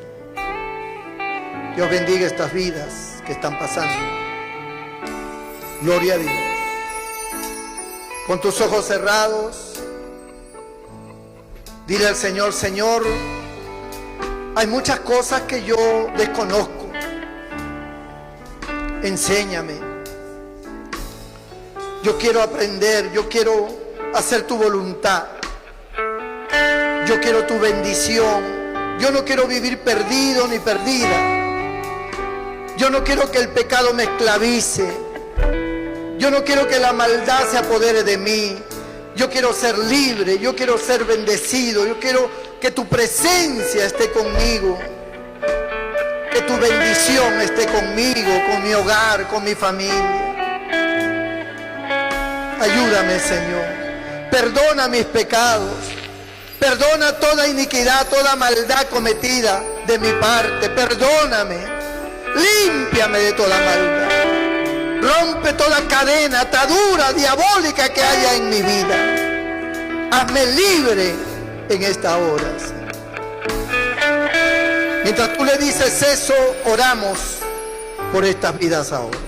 Dios bendiga estas vidas que están pasando. Gloria a Dios. Con tus ojos cerrados, dile al Señor: Señor, hay muchas cosas que yo desconozco. Enséñame. Yo quiero aprender, yo quiero hacer tu voluntad. Yo quiero tu bendición. Yo no quiero vivir perdido ni perdida. Yo no quiero que el pecado me esclavice. Yo no quiero que la maldad se apodere de mí. Yo quiero ser libre, yo quiero ser bendecido. Yo quiero que tu presencia esté conmigo. Que tu bendición esté conmigo, con mi hogar, con mi familia. Ayúdame, Señor. Perdona mis pecados. Perdona toda iniquidad, toda maldad cometida de mi parte. Perdóname. Límpiame de toda maldad. Rompe toda cadena, atadura diabólica que haya en mi vida. Hazme libre en esta hora, Señor. Mientras tú le dices eso, oramos por estas vidas ahora.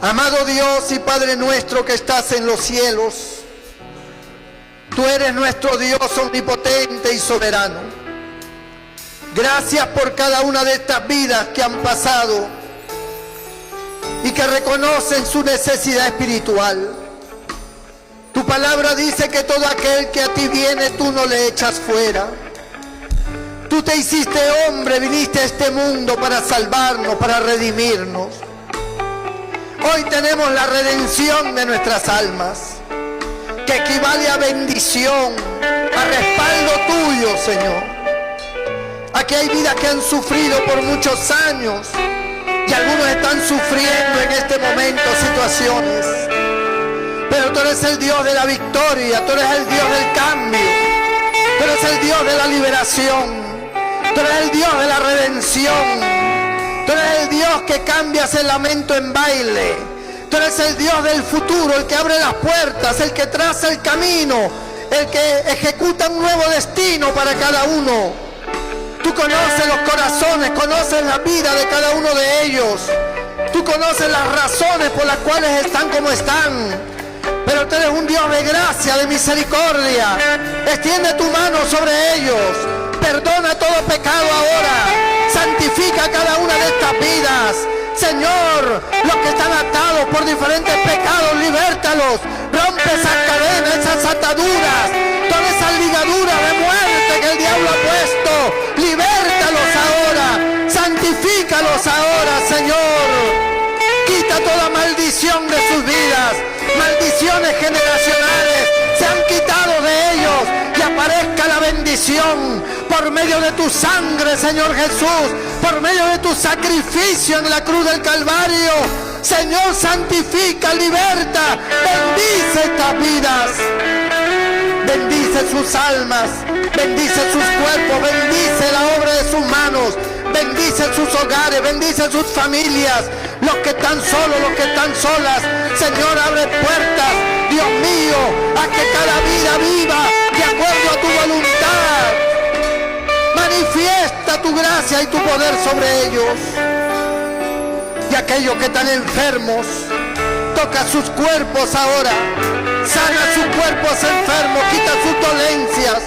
Amado Dios y Padre nuestro que estás en los cielos, tú eres nuestro Dios omnipotente y soberano. Gracias por cada una de estas vidas que han pasado y que reconocen su necesidad espiritual. Tu palabra dice que todo aquel que a ti viene, tú no le echas fuera. Tú te hiciste hombre, viniste a este mundo para salvarnos, para redimirnos. Hoy tenemos la redención de nuestras almas, que equivale a bendición, a respaldo tuyo, Señor. Aquí hay vidas que han sufrido por muchos años y algunos están sufriendo en este momento situaciones. Pero tú eres el Dios de la victoria, tú eres el Dios del cambio, tú eres el Dios de la liberación, tú eres el Dios de la redención, tú eres el Dios que cambias el lamento en baile. Tú eres el Dios del futuro, el que abre las puertas, el que traza el camino, el que ejecuta un nuevo destino para cada uno. Tú conoces los corazones, conoces la vida de cada uno de ellos. Tú conoces las razones por las cuales están como están. Pero tú eres un Dios de gracia, de misericordia. Extiende tu mano sobre ellos. Perdona todo pecado ahora. Santifica cada una de estas vidas. Señor, los que están atados por diferentes pecados, libértalos. Rompe esas cadenas, esas ataduras, todas esas ligaduras de muerte que el diablo ha puesto. Libértalos ahora, santifícalos ahora, Señor. Quita toda maldición de sus vidas, maldiciones generacionales, se han quitado de ellos y aparezca la bendición por medio de tu sangre, Señor Jesús, por medio de tu sacrificio en la cruz del Calvario. Señor, santifica, liberta, bendice estas vidas, bendice sus almas, bendice sus cuerpos, bendice la obra de sus manos, bendice sus hogares, bendice sus familias, los que están solos, los que están solas. Señor, abre puertas, Dios mío, a que cada vida viva de acuerdo a tu voluntad. Manifiesta tu gracia y tu poder sobre ellos. Y aquellos que están enfermos, toca sus cuerpos ahora. Sana sus cuerpos enfermos, quita sus dolencias.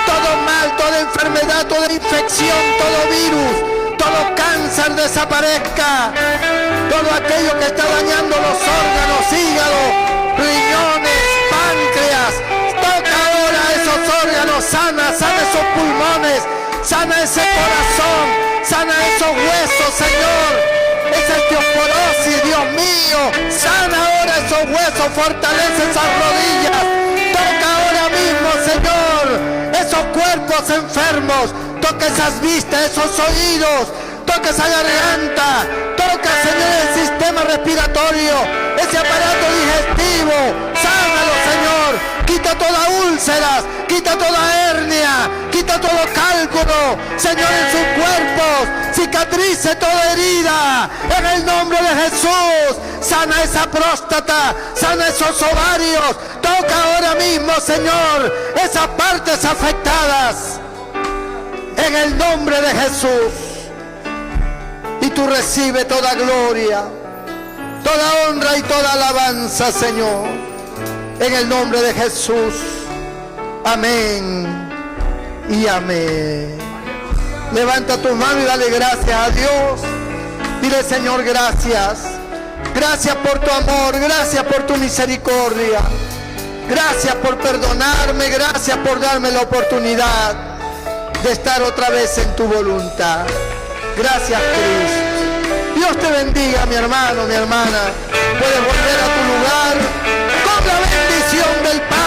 Todo mal, toda enfermedad, toda infección, todo virus, todo cáncer desaparezca. Todo aquello que está dañando los órganos, hígado, riñones, páncreas. Toca ahora esos órganos, sana esos pulmones, sana ese corazón, sana esos huesos, Señor. Esa osteoporosis, Dios mío, sana ahora esos huesos, fortalece esas rodillas. Toca ahora mismo, Señor, esos cuerpos enfermos. Toca esas vistas, esos oídos. Toca esa garganta. Toca, Señor, el sistema respiratorio, ese aparato digestivo. Sánalo, Señor. Quita todas úlceras, quita toda hernia, quita todo cálculo, Señor, en sus cuerpos. Cicatrice toda herida en el nombre de Jesús. Sana esa próstata, sana esos ovarios. Toca ahora mismo, Señor, esas partes afectadas en el nombre de Jesús. Y tú recibes toda gloria, toda honra y toda alabanza, Señor, en el nombre de Jesús. Amén y amén. Levanta tus manos y dale gracias a Dios. Dile: Señor, gracias. Gracias por tu amor, gracias por tu misericordia. Gracias por perdonarme, gracias por darme la oportunidad de estar otra vez en tu voluntad. Gracias, Cristo. Dios te bendiga, mi hermano, mi hermana. Puedes volver a tu lugar con la bendición del Padre.